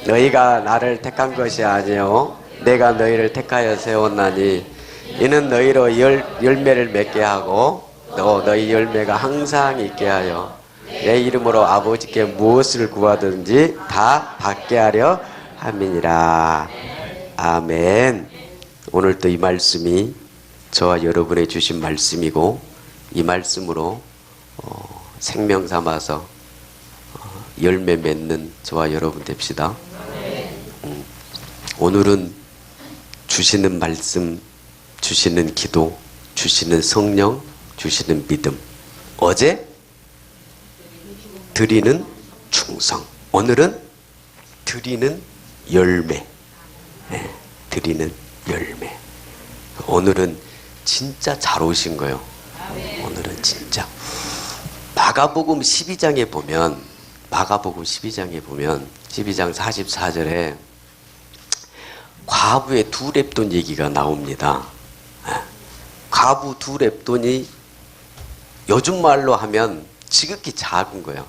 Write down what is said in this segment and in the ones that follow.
너희가 나를 택한 것이 아니요 내가 너희를 택하여 세웠나니 이는 너희로 열매를 맺게 하고 또 너희 열매가 항상 있게 하여 내 이름으로 아버지께 무엇을 구하든지 다 받게 하려 함이니라. 아멘. 오늘도 이 말씀이 저와 여러분의 주신 말씀이고 이 말씀으로 생명 삼아서 열매 맺는 저와 여러분 됩시다. 오늘은 주시는 말씀, 주시는 기도, 주시는 성령, 주시는 믿음. 어제 드리는 충성. 오늘은 드리는 열매. 네, 드리는 열매. 오늘은 진짜 잘 오신 거예요. 오늘은 진짜. 마가복음 12장에 보면 12장 44절에 과부의 두 렙돈 얘기가 나옵니다. 과부 두 렙돈이 요즘 말로 하면 지극히 작은 거예요.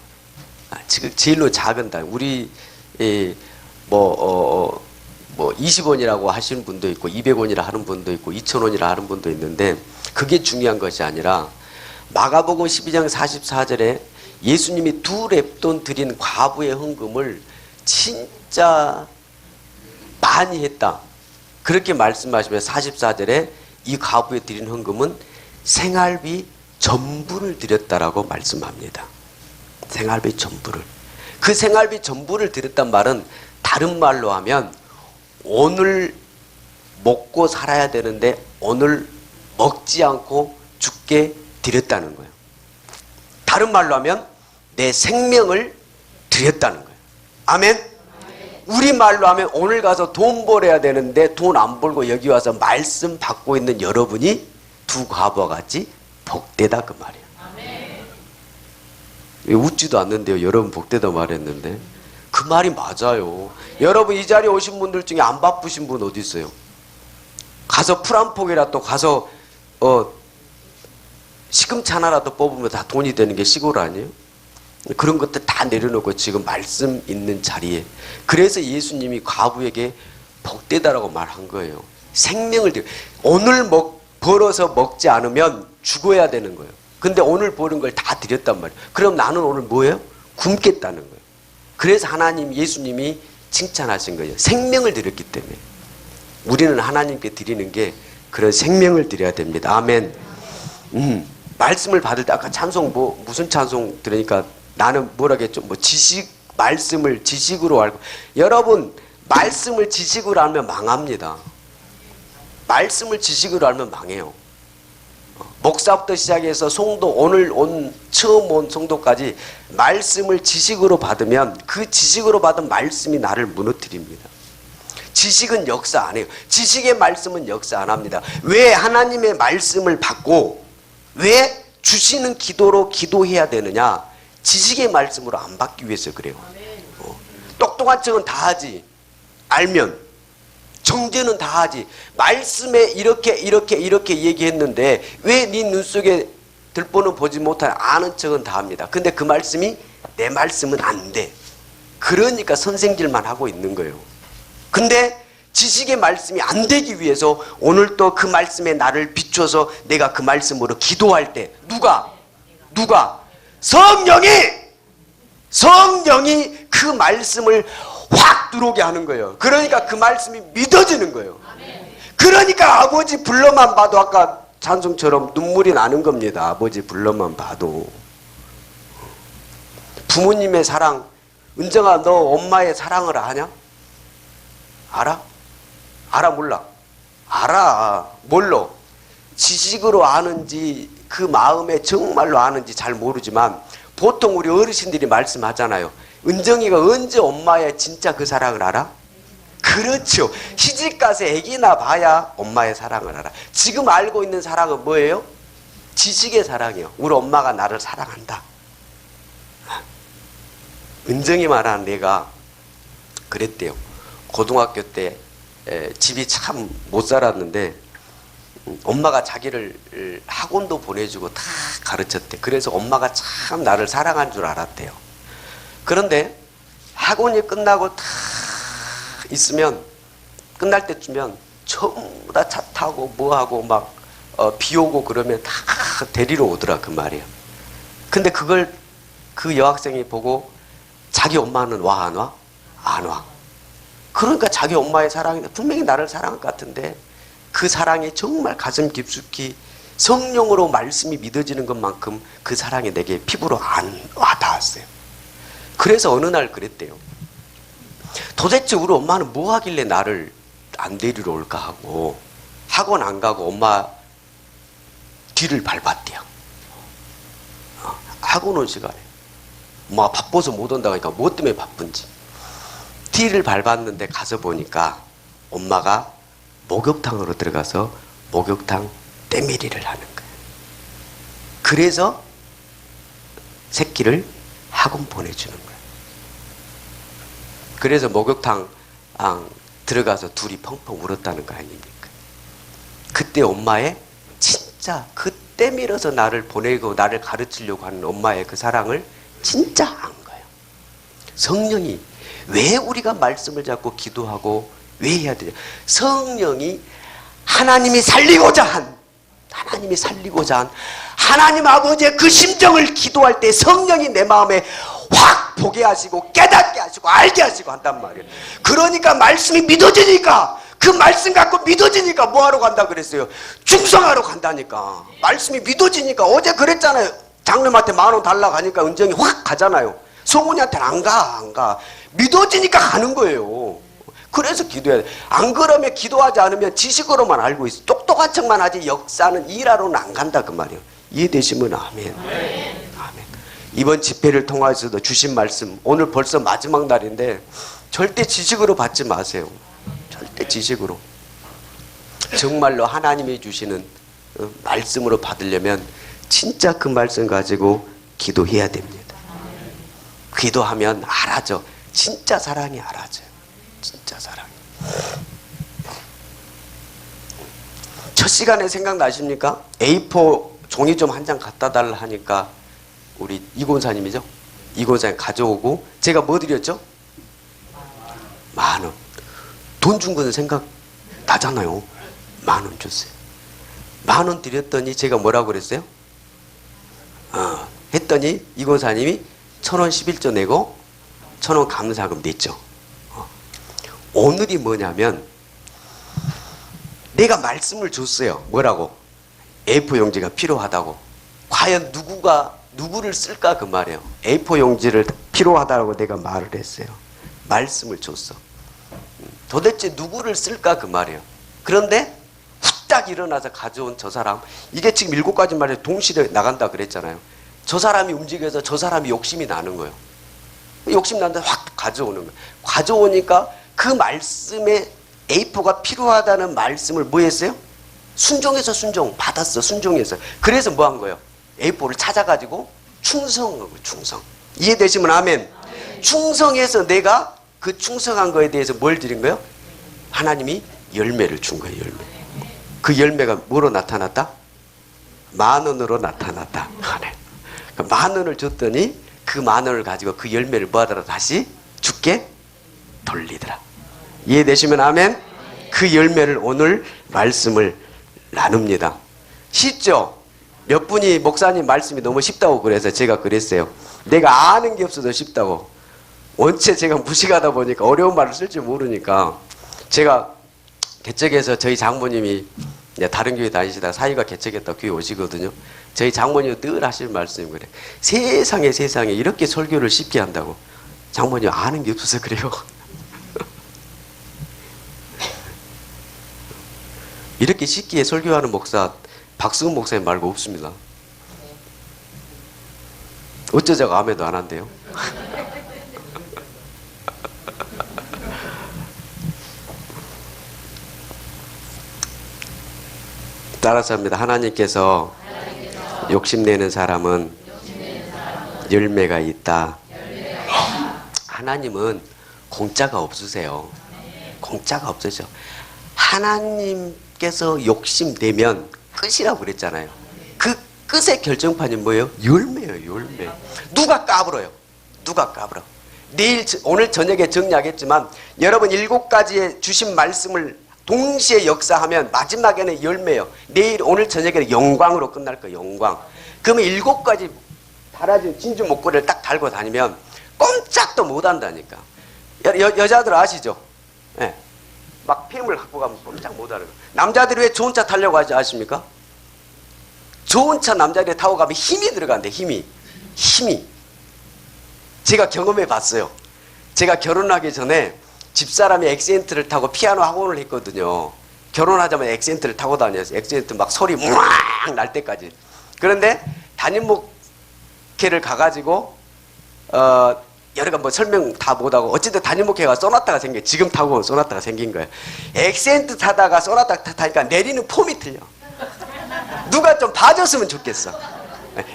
제일로 작은 단. 우리 20원이라고 하시는 분도 있고 200원이라 하는 분도 있고 2000원이라 하는 분도 있는데 그게 중요한 것이 아니라 마가복음 12장 44절에 예수님이 두 렙돈 드린 과부의 헌금을 진짜 많이 했다. 그렇게 말씀하시면 44절에 이 과부에 드린 헌금은 생활비 전부를 드렸다라고 말씀합니다. 생활비 전부를. 그 생활비 전부를 드렸단 말은 다른 말로 하면 오늘 먹고 살아야 되는데 오늘 먹지 않고 죽게 드렸다는 거예요. 다른 말로 하면 내 생명을 드렸다는 거예요. 아멘. 우리말로 하면 오늘 가서 돈 벌어야 되는데 돈 안 벌고 여기 와서 말씀 받고 있는 여러분이 두 과부와 같이 복되다 그 말이에요. 웃지도 않는데요. 여러분 복되다 말했는데 그 말이 맞아요. 여러분 이 자리에 오신 분들 중에 안 바쁘신 분 어디 있어요? 가서 풀 한 포기라도 가서 시금치 하나라도 뽑으면 다 돈이 되는 게 시골 아니에요? 그런 것들 다 내려놓고 지금 말씀 있는 자리에. 그래서 예수님이 과부에게 복되다라고 말한 거예요. 생명을 드려. 오늘 벌어서 먹지 않으면 죽어야 되는 거예요. 근데 오늘 버는 걸 다 드렸단 말이에요. 그럼 나는 오늘 뭐예요? 굶겠다는 거예요. 그래서 예수님이 칭찬하신 거예요. 생명을 드렸기 때문에. 우리는 하나님께 드리는 게 그런 생명을 드려야 됩니다. 아멘. 말씀을 받을 때 아까 찬송 무슨 찬송 들으니까 나는 뭐라겠죠? 말씀을 지식으로 알고. 여러분 말씀을 지식으로 알면 망합니다. 말씀을 지식으로 알면 망해요. 목사부터 시작해서 성도 오늘 처음 온 성도까지 말씀을 지식으로 받으면 그 지식으로 받은 말씀이 나를 무너뜨립니다. 지식은 역사 안 해요. 지식의 말씀은 역사 안 합니다. 왜 하나님의 말씀을 받고 왜 주시는 기도로 기도해야 되느냐? 지식의 말씀으로 안 받기 위해서 그래요. 똑똑한 척은 다 하지. 알면. 정죄는 다 하지. 말씀에 이렇게 얘기했는데 왜 네 눈 속에 들보는 보지 못하는 아는 척은 다 합니다. 근데 그 말씀이 내 말씀은 안 돼. 그러니까 선생질만 하고 있는 거예요. 근데 지식의 말씀이 안 되기 위해서 오늘 또 그 말씀에 나를 비춰서 내가 그 말씀으로 기도할 때 누가? 성령이 그 말씀을 확 들어오게 하는 거예요. 그러니까 그 말씀이 믿어지는 거예요. 그러니까 아버지 불러만 봐도 아까 찬송처럼 눈물이 나는 겁니다. 아버지 불러만 봐도. 부모님의 사랑. 은정아 너 엄마의 사랑을 아냐? 알아? 알아 몰라? 알아. 뭘로? 지식으로 아는지 그 마음에 정말로 아는지 잘 모르지만 보통 우리 어르신들이 말씀하잖아요. 은정이가 언제 엄마의 진짜 그 사랑을 알아? 그렇죠. 시집가서 애기나 봐야 엄마의 사랑을 알아. 지금 알고 있는 사랑은 뭐예요? 지식의 사랑이요. 우리 엄마가 나를 사랑한다. 은정이 말하는 내가 그랬대요. 고등학교 때 집이 참 못 살았는데 엄마가 자기를 학원도 보내주고 다 가르쳤대. 그래서 엄마가 참 나를 사랑한 줄 알았대요. 그런데 학원이 끝나고 다 있으면 끝날 때쯤면 전부 다 차 타고 뭐하고 막 비 오고 그러면 다 데리러 오더라 그 말이에요. 근데 그걸 그 여학생이 보고 자기 엄마는 와 안 와? 안 와. 그러니까 자기 엄마의 사랑이 분명히 나를 사랑할 것 같은데 그 사랑이 정말 가슴 깊숙이 성령으로 말씀이 믿어지는 것만큼 그 사랑이 내게 피부로 안 와닿았어요. 그래서 어느 날 그랬대요. 도대체 우리 엄마는 뭐 하길래 나를 안 데리러 올까 하고 학원 안 가고 엄마 뒤를 밟았대요. 학원 온 시간에 엄마가 바빠서 못 온다고 하니까 뭐 때문에 바쁜지 뒤를 밟았는데 가서 보니까 엄마가 목욕탕으로 들어가서 목욕탕 때밀이를 하는 거예요. 그래서 새끼를 학원 보내주는 거예요. 그래서 목욕탕 들어가서 둘이 펑펑 울었다는 거 아닙니까? 그때 엄마의 진짜 그때 밀어서 나를 보내고 나를 가르치려고 하는 엄마의 그 사랑을 진짜 안 거예요. 성령이 왜 우리가 말씀을 잡고 기도하고 왜 해야 되냐? 성령이 하나님이 살리고자 한 하나님 아버지의 그 심정을 기도할 때 성령이 내 마음에 확 보게 하시고 깨닫게 하시고 알게 하시고 한단 말이에요. 그러니까 말씀이 믿어지니까 그 말씀 갖고 믿어지니까 뭐하러 간다 그랬어요? 충성하러 간다니까. 말씀이 믿어지니까. 어제 그랬잖아요. 장로님한테 10,000원 달라고 하니까 은정이 확 가잖아요. 성훈이한테는 안 가. 믿어지니까 가는 거예요. 그래서 기도해야 돼. 안 그러면 기도하지 않으면 지식으로만 알고 있어. 똑똑한 척만 하지 역사는 일하러는 안 간다 그 말이에요. 이해되시면 아멘. 아멘. 이번 집회를 통해서도 주신 말씀 오늘 벌써 마지막 날인데 절대 지식으로 받지 마세요. 절대 지식으로. 정말로 하나님이 주시는 말씀으로 받으려면 진짜 그 말씀 가지고 기도해야 됩니다. 기도하면 알아져. 진짜 사랑이 알아져요. 진짜 사랑. 첫 시간에 생각나십니까? A4 종이 좀 한 장 갖다 달라 하니까 우리 이곤사님이죠? 이곤사님 가져오고 제가 뭐 드렸죠? 10,000원. 돈 준 거는 생각 나잖아요. 10,000원 줬어요. 10,000원 드렸더니 제가 뭐라고 그랬어요? 했더니 이곤사님이 1,000원 11조 내고 1,000원 감사금 냈죠. 오늘이 뭐냐면 내가 말씀을 줬어요. 뭐라고? A4 용지가 필요하다고. 과연 누구를 쓸까 그 말이에요. A4 용지를 필요하다고 내가 말을 했어요. 말씀을 줬어. 도대체 누구를 쓸까 그 말이에요. 그런데 후딱 일어나서 가져온 저 사람, 이게 지금 7가지 말에 동시에 나간다 그랬잖아요. 저 사람이 움직여서 저 사람이 욕심이 나는 거예요. 욕심 나는데 확 가져오는 거예요. 가져오니까 그 말씀에 A4가 필요하다는 말씀을 뭐 했어요? 순종해서 받았어. 순종해서. 그래서 뭐 한 거예요? A4를 찾아가지고 충성한 거예요. 충성. 이해되시면 아멘. 충성해서 내가 그 충성한 거에 대해서 뭘 드린 거예요? 하나님이 열매를 준 거예요. 열매. 그 열매가 뭐로 나타났다? 10,000원으로 나타났다. 10,000원을 줬더니 그 10,000원을 가지고 그 열매를 뭐 하더라? 다시 주께 돌리더라. 이해되시면 아멘. 그 열매를 오늘 말씀을 나눕니다. 쉽죠? 몇 분이 목사님 말씀이 너무 쉽다고 그래서 제가 그랬어요. 내가 아는 게 없어서 쉽다고. 원체 제가 무식하다 보니까 어려운 말을 쓸 줄 모르니까 제가 개척해서 저희 장모님이 다른 교회 다니시다가 사위가 개척했다고 교회 오시거든요. 저희 장모님이 늘 하시는 말씀이 그래. 세상에 이렇게 설교를 쉽게 한다고. 장모님 아는 게 없어서 그래요. 이렇게 쉽게 설교하는 목사 박수근 목사님 말고 없습니다. 어쩌자고 아멘도 안 한대요. 따라서 합니다. 하나님께서 욕심내는 사람은 열매가 있다. 하나님은 공짜가 없으세요. 공짜가 없으셔. 하나님께서 욕심내면 끝이라고 그랬잖아요. 그 끝의 결정판이 뭐예요? 열매예요. 열매. 누가 까불어요? 누가 까불어? 오늘 저녁에 정리하겠지만 여러분 7가지의 주신 말씀을 동시에 역사하면 마지막에는 열매요. 오늘 저녁에는 영광으로 끝날 거예요. 영광. 그러면 7가지 달아진 진주 목걸이를 딱 달고 다니면 꼼짝도 못 한다니까. 여자들 아시죠? 네. 막 폐물 갖고 가면 꼼짝 못 하는 거. 남자들이 왜 좋은 차 타려고 하지 아십니까? 좋은 차 남자들이 타고 가면 힘이 들어간대. 힘이. 제가 경험해 봤어요. 제가 결혼하기 전에 집사람이 엑센트를 타고 피아노 학원을 했거든요. 결혼하자마자 엑센트를 타고 다녔어요. 엑센트 막 소리 므앙 날 때까지. 그런데 담임 목회를 가가지고 여러가 뭐 설명 다 못하고 어쨌든 담임 목회가 소나타가 생겨. 지금 타고 온 소나타가 생긴 거예요. 엑센트 타다가 소나타 타니까 내리는 폼이 틀려. 누가 좀 봐줬으면 좋겠어.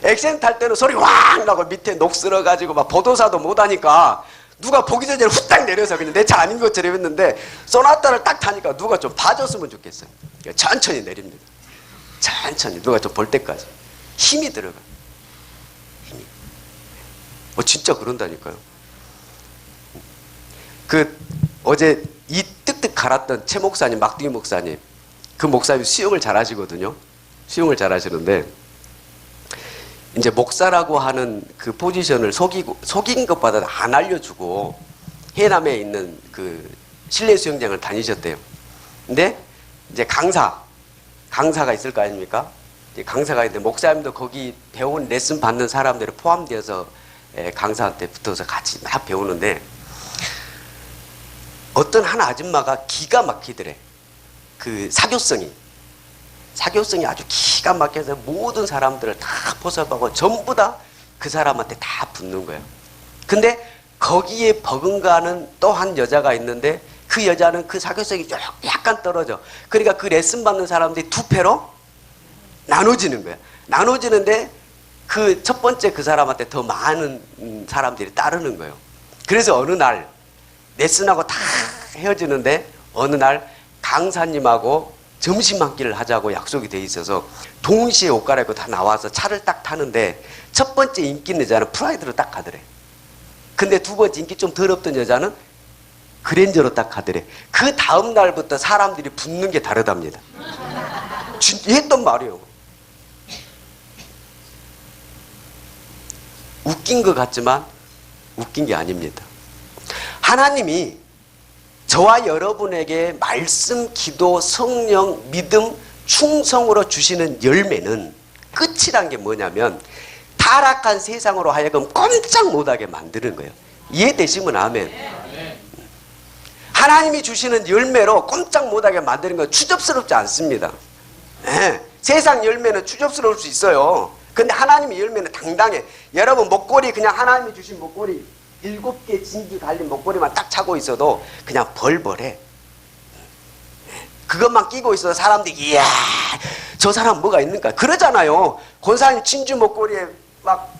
엑센트 탈 때는 소리 왕 나고 밑에 녹슬어가지고 막 보도사도 못하니까 누가 보기 전에 후딱 내려서 그냥 내 차 아닌 것처럼 했는데 소나타를 딱 타니까 누가 좀 봐줬으면 좋겠어요. 천천히 내립니다. 천천히 누가 좀 볼 때까지 힘이 들어가. 힘이. 진짜 그런다니까요. 어제 이 뜩뜩 갈았던 최 목사님, 막둥이 목사님, 그 목사님 수영을 잘 하시거든요. 수영을 잘 하시는데 이제 목사라고 하는 그 포지션을 속인 것보다 안 알려주고 해남에 있는 그 실내 수영장을 다니셨대요. 근데 이제 강사가 있을 거 아닙니까? 이제 강사가 있는데 목사님도 거기 배운 레슨 받는 사람들이 포함되어서 강사한테 붙어서 같이 막 배우는데 어떤 한 아줌마가 기가 막히더래. 그 사교성이 아주 기가 막혀서 모든 사람들을 다 포섭하고 전부 다 그 사람한테 다 붙는 거예요. 근데 거기에 버금가는 또 한 여자가 있는데 그 여자는 그 사교성이 약간 떨어져. 그러니까 그 레슨 받는 사람들이 두 패로 나눠지는 거예요. 나눠지는데 그 첫 번째 그 사람한테 더 많은 사람들이 따르는 거예요. 그래서 어느 날 레슨하고 다 헤어지는데 어느 날 강사님하고 점심 한 끼를 하자고 약속이 돼 있어서 동시에 옷 갈아입고 다 나와서 차를 딱 타는데 첫 번째 인기 있는 여자는 프라이드로 딱 가더래. 근데 두 번째 인기 좀 덜 없던 여자는 그랜저로 딱 가더래. 그 다음 날부터 사람들이 붙는 게 다르답니다. 했던 말이에요. 웃긴 것 같지만 웃긴 게 아닙니다. 하나님이 저와 여러분에게 말씀, 기도, 성령, 믿음, 충성으로 주시는 열매는 끝이란 게 뭐냐면 타락한 세상으로 하여금 꼼짝 못하게 만드는 거예요. 이해되시면 아멘. 하나님이 주시는 열매로 꼼짝 못하게 만드는 건 추접스럽지 않습니다. 세상 열매는 추접스러울 수 있어요. 근데 하나님의 열매는 당당해. 여러분 목걸이 그냥 하나님이 주신 목걸이 7개 진주 달린 목걸이만 딱 차고 있어도 그냥 벌벌해. 그것만 끼고 있어도 사람들이 이야 저 사람 뭐가 있는가 그러잖아요. 권사님 진주 목걸이에 막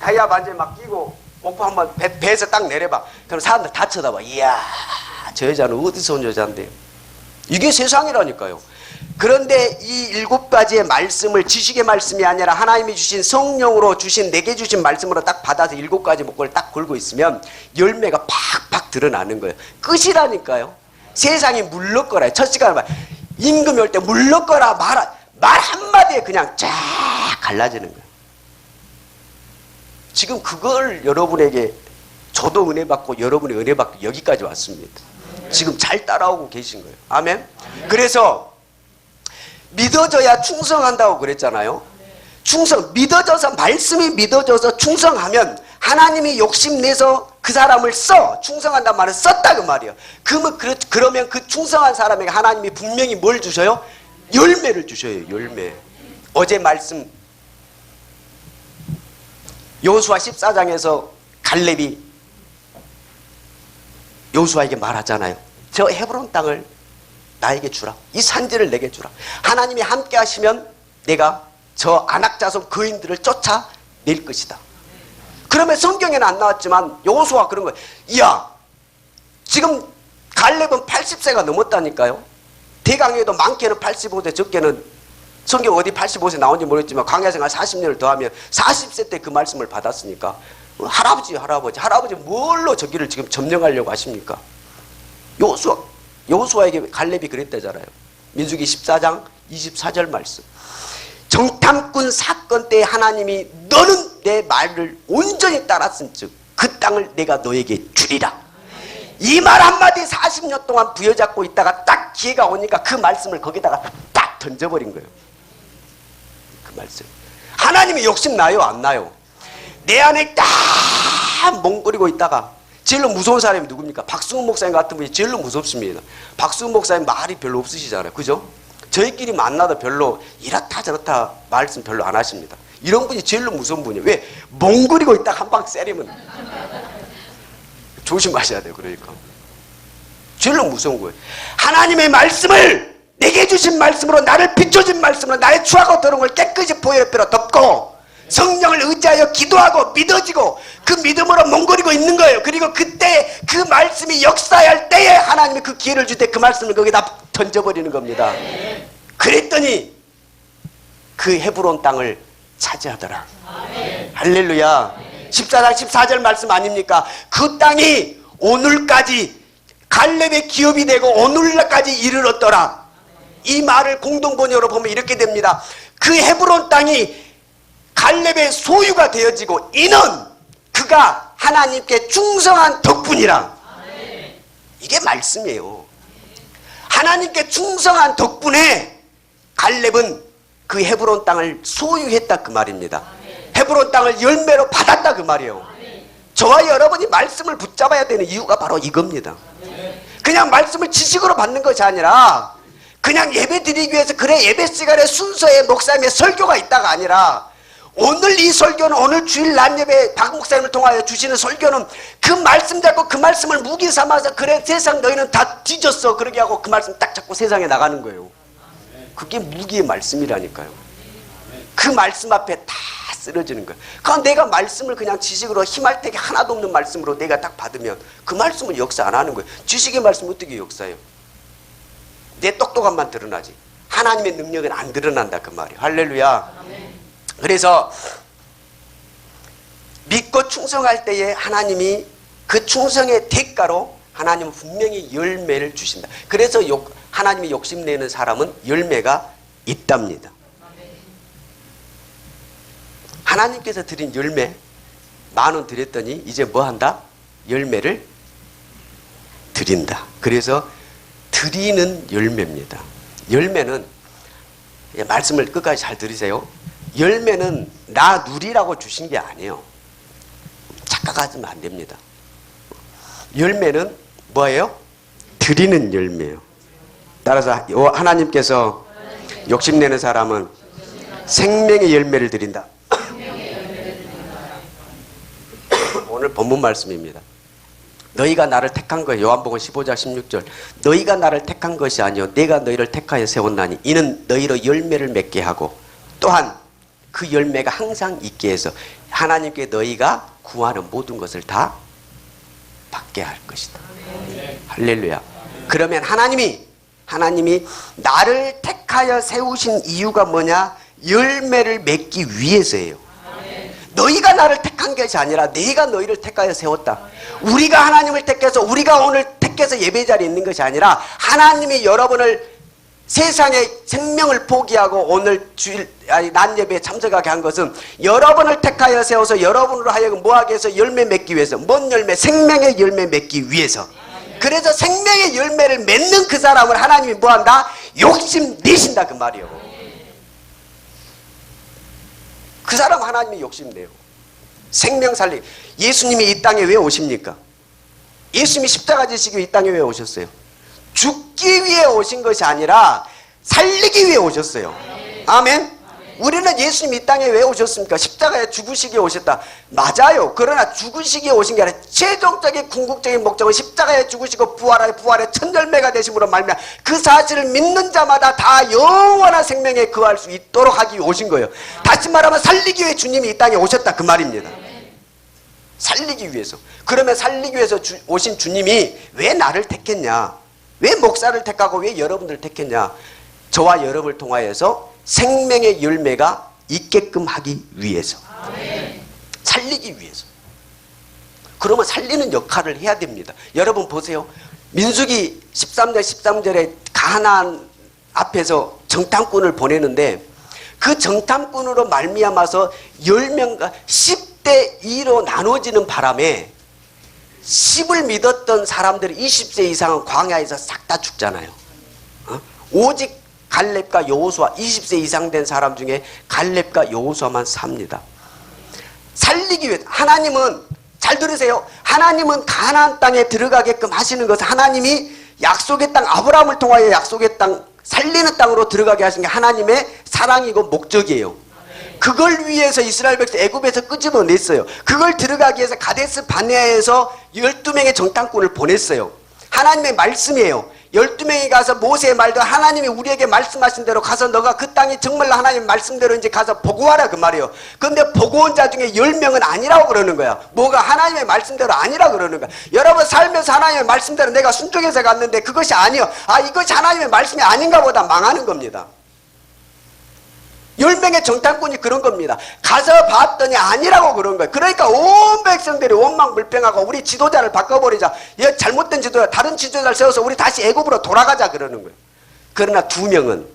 다이아 반지에 막 끼고 목포 한번 배에서 딱 내려봐. 그럼 사람들 다 쳐다봐. 이야 저 여자는 어디서 온 여자인데. 이게 세상이라니까요. 그런데 이 7가지의 말씀을 지식의 말씀이 아니라 하나님이 주신 성령으로 주신 내게 주신 말씀으로 딱 받아서 7가지 목걸이를 딱 걸고 있으면 열매가 팍팍 드러나는 거예요. 끝이라니까요. 세상이 물러거라요. 첫 시간에 말 임금이 올 때 물러거라 말 한마디에 그냥 쫙 갈라지는 거예요. 지금 그걸 여러분에게 저도 은혜 받고 여러분이 은혜 받고 여기까지 왔습니다. 지금 잘 따라오고 계신 거예요. 아멘. 그래서 믿어져야 충성한다고 그랬잖아요. 충성, 믿어져서 말씀이 믿어져서 충성하면 하나님이 욕심내서 그 사람을 충성한다는 말은 썼다 그 말이에요. 그러면 그 충성한 사람에게 하나님이 분명히 뭘 주셔요? 열매를 주셔요. 열매. 어제 말씀 여호수아 14장에서 갈렙이 여호수아에게 말하잖아요. 저 헤브론 땅을 나에게 주라. 이 산지를 내게 주라. 하나님이 함께 하시면 내가 저 아낙 자손 거인들을 쫓아낼 것이다. 그러면 성경에는 안 나왔지만 여호수아 그런 거예요. 이야 지금 갈렙은 80세가 넘었다니까요. 대강에도 많게는 85세 적게는 성경 어디 85세 나온지 모르겠지만 광야생활 40년을 더하면 40세 때 그 말씀을 받았으니까 할아버지 뭘로 저기를 지금 점령하려고 하십니까? 여호수아에게 갈렙이 그랬다잖아요. 민수기 14장 24절 말씀. 정탐꾼 사건 때 하나님이 너는 내 말을 온전히 따랐은즉 그 땅을 내가 너에게 주리라. 이 말 한마디 40년 동안 부여잡고 있다가 딱 기회가 오니까 그 말씀을 거기다가 딱 던져버린 거예요. 그 말씀. 하나님이 욕심나요? 안 나요? 내 안에 딱 멍거리고 있다가 제일로 무서운 사람이 누굽니까? 박수훈 목사님 같은 분이 제일로 무섭습니다. 박수훈 목사님 말이 별로 없으시잖아요. 그죠? 저희끼리 만나도 별로 이렇다 저렇다 말씀 별로 안 하십니다. 이런 분이 제일로 무서운 분이에요. 왜? 멍거리고 있다가 한 방 때리면 조심하셔야 돼요. 그러니까 제일로 무서운 거예요. 하나님의 말씀을 내게 주신 말씀으로 나를 비춰준 말씀으로 나의 추하고 더러운 걸 깨끗이 보혈뼈로 덮고 성령을 의지하여 기도하고 믿어지고 그 믿음으로 멍거리고 있는 거예요. 그리고 그때 그 말씀이 역사할 때에 하나님이 그 기회를 줄 때 그 말씀을 거기다 던져버리는 겁니다. 그랬더니 그 헤브론 땅을 차지하더라. 할렐루야. 14장 14절 말씀 아닙니까? 그 땅이 오늘까지 갈렙의 기업이 되고 오늘까지 이르렀더라. 이 말을 공동번역으로 보면 이렇게 됩니다. 그 헤브론 땅이 갈렙의 소유가 되어지고 이는 그가 하나님께 충성한 덕분이라. 이게 말씀이에요. 하나님께 충성한 덕분에 갈렙은 그 헤브론 땅을 소유했다 그 말입니다. 헤브론 땅을 열매로 받았다 그 말이에요. 저와 여러분이 말씀을 붙잡아야 되는 이유가 바로 이겁니다. 그냥 말씀을 지식으로 받는 것이 아니라 그냥 예배 드리기 위해서 그래 예배 시간에 순서에 목사님의 설교가 있다가 아니라 오늘 이 설교는 오늘 주일 낮예배 박 목사님을 통하여 주시는 설교는 그 말씀 잡고 그 말씀을 무기 삼아서 그래 세상 너희는 다 뒤졌어 그러게 하고 그 말씀 딱 잡고 세상에 나가는 거예요. 그게 무기의 말씀이라니까요. 그 말씀 앞에 다 쓰러지는 거예요. 그럼 내가 말씀을 그냥 지식으로 힘할 택이 하나도 없는 말씀으로 내가 딱 받으면 그 말씀을 역사 안 하는 거예요. 지식의 말씀 어떻게 역사해요? 내 똑똑함만 드러나지 하나님의 능력은 안 드러난다 그 말이에요. 할렐루야. 그래서 믿고 충성할 때에 하나님이 그 충성의 대가로 하나님은 분명히 열매를 주신다. 그래서 하나님이 욕심내는 사람은 열매가 있답니다. 하나님께서 드린 열매 10,000원 드렸더니 이제 뭐 한다? 열매를 드린다. 그래서 드리는 열매입니다. 열매는 말씀을 끝까지 잘 들으세요. 열매는 나 누리라고 주신 게 아니에요. 착각하시면 안 됩니다. 열매는 뭐예요? 드리는 열매예요. 따라서 하나님께서 욕심내는 사람은 생명의 열매를 드린다. 오늘 본문 말씀입니다. 너희가 나를 택한 거예요. 요한복음 15장 16절. 너희가 나를 택한 것이 아니요 내가 너희를 택하여 세웠나니 이는 너희로 열매를 맺게 하고 또한 그 열매가 항상 있게 해서 하나님께 너희가 구하는 모든 것을 다 받게 할 것이다. 할렐루야. 그러면 하나님이 나를 택하여 세우신 이유가 뭐냐? 열매를 맺기 위해서예요. 너희가 나를 택한 것이 아니라 내가 너희를 택하여 세웠다. 우리가 하나님을 택해서 우리가 오늘 택해서 예배 자리에 있는 것이 아니라 하나님이 여러분을 세상의 생명을 포기하고 오늘 낮 예배에 참석하게 한 것은 여러분을 택하여 세워서 여러분으로 하여금 뭐하게 해서 열매 맺기 위해서. 뭔 열매? 생명의 열매 맺기 위해서. 그래서 생명의 열매를 맺는 그 사람을 하나님이 뭐한다? 욕심 내신다 그 말이에요. 그 사람 하나님이 욕심내요. 생명 살리. 예수님이 이 땅에 왜 오십니까? 예수님이 십자가 지시기 이 땅에 왜 오셨어요? 죽기 위해 오신 것이 아니라 살리기 위해 오셨어요. 아멘. 우리는 예수님 이 땅에 왜 오셨습니까? 십자가에 죽으시기 위해 오셨다. 맞아요. 그러나 죽으시기 위해 오신 게 아니라 최종적인 궁극적인 목적은 십자가에 죽으시고 부활의 첫 열매가 되심으로 말미암아 그 사실을 믿는 자마다 다 영원한 생명에 거할 수 있도록 하기 위해 오신 거예요. 다시 말하면 살리기 위해 주님이 이 땅에 오셨다 그 말입니다. 살리기 위해서. 그러면 살리기 위해서 오신 주님이 왜 나를 택했냐? 왜 목사를 택하고 왜 여러분들을 택했냐? 저와 여러분을 통하여서 생명의 열매가 있게끔 하기 위해서. 살리기 위해서. 그러면 살리는 역할을 해야 됩니다. 여러분 보세요. 민수기 13장 13절에 가나안 앞에서 정탐꾼을 보내는데 그 정탐꾼으로 말미암아서 10명과 10대 2로 나눠지는 바람에 10을 믿었던 사람들이 20세 이상은 광야에서 싹 다 죽잖아요. 오직 갈렙과 여호수아 20세 이상 된 사람 중에 갈렙과 여호수아만 삽니다. 살리기 위해 하나님은 잘 들으세요. 하나님은 가나안 땅에 들어가게끔 하시는 것은 하나님이 약속의 땅 아브라함을 통하여 약속의 땅 살리는 땅으로 들어가게 하신 게 하나님의 사랑이고 목적이에요. 그걸 위해서 이스라엘 백성 애굽에서 끄집어냈어요. 그걸 들어가기 위해서 가데스 바네아에서 12명의 정탐꾼을 보냈어요. 하나님의 말씀이에요. 12명이 가서 모세의 말도 하나님이 우리에게 말씀하신 대로 가서 너가 그 땅이 정말로 하나님 말씀대로 이제 가서 보고하라 그 말이에요. 그런데 보고온 자 중에 10명은 아니라고 그러는 거야. 뭐가 하나님의 말씀대로 아니라고 그러는 거야. 여러분 살면서 하나님의 말씀대로 내가 순종해서 갔는데 그것이 아니요. 아 이것이 하나님의 말씀이 아닌가 보다 망하는 겁니다. 10명의 정탐꾼이 그런 겁니다. 가서 봤더니 아니라고 그런 거예요. 그러니까 온 백성들이 원망불평하고 우리 지도자를 바꿔버리자. 얘 잘못된 지도자, 다른 지도자를 세워서 우리 다시 애굽으로 돌아가자 그러는 거예요. 그러나 2명은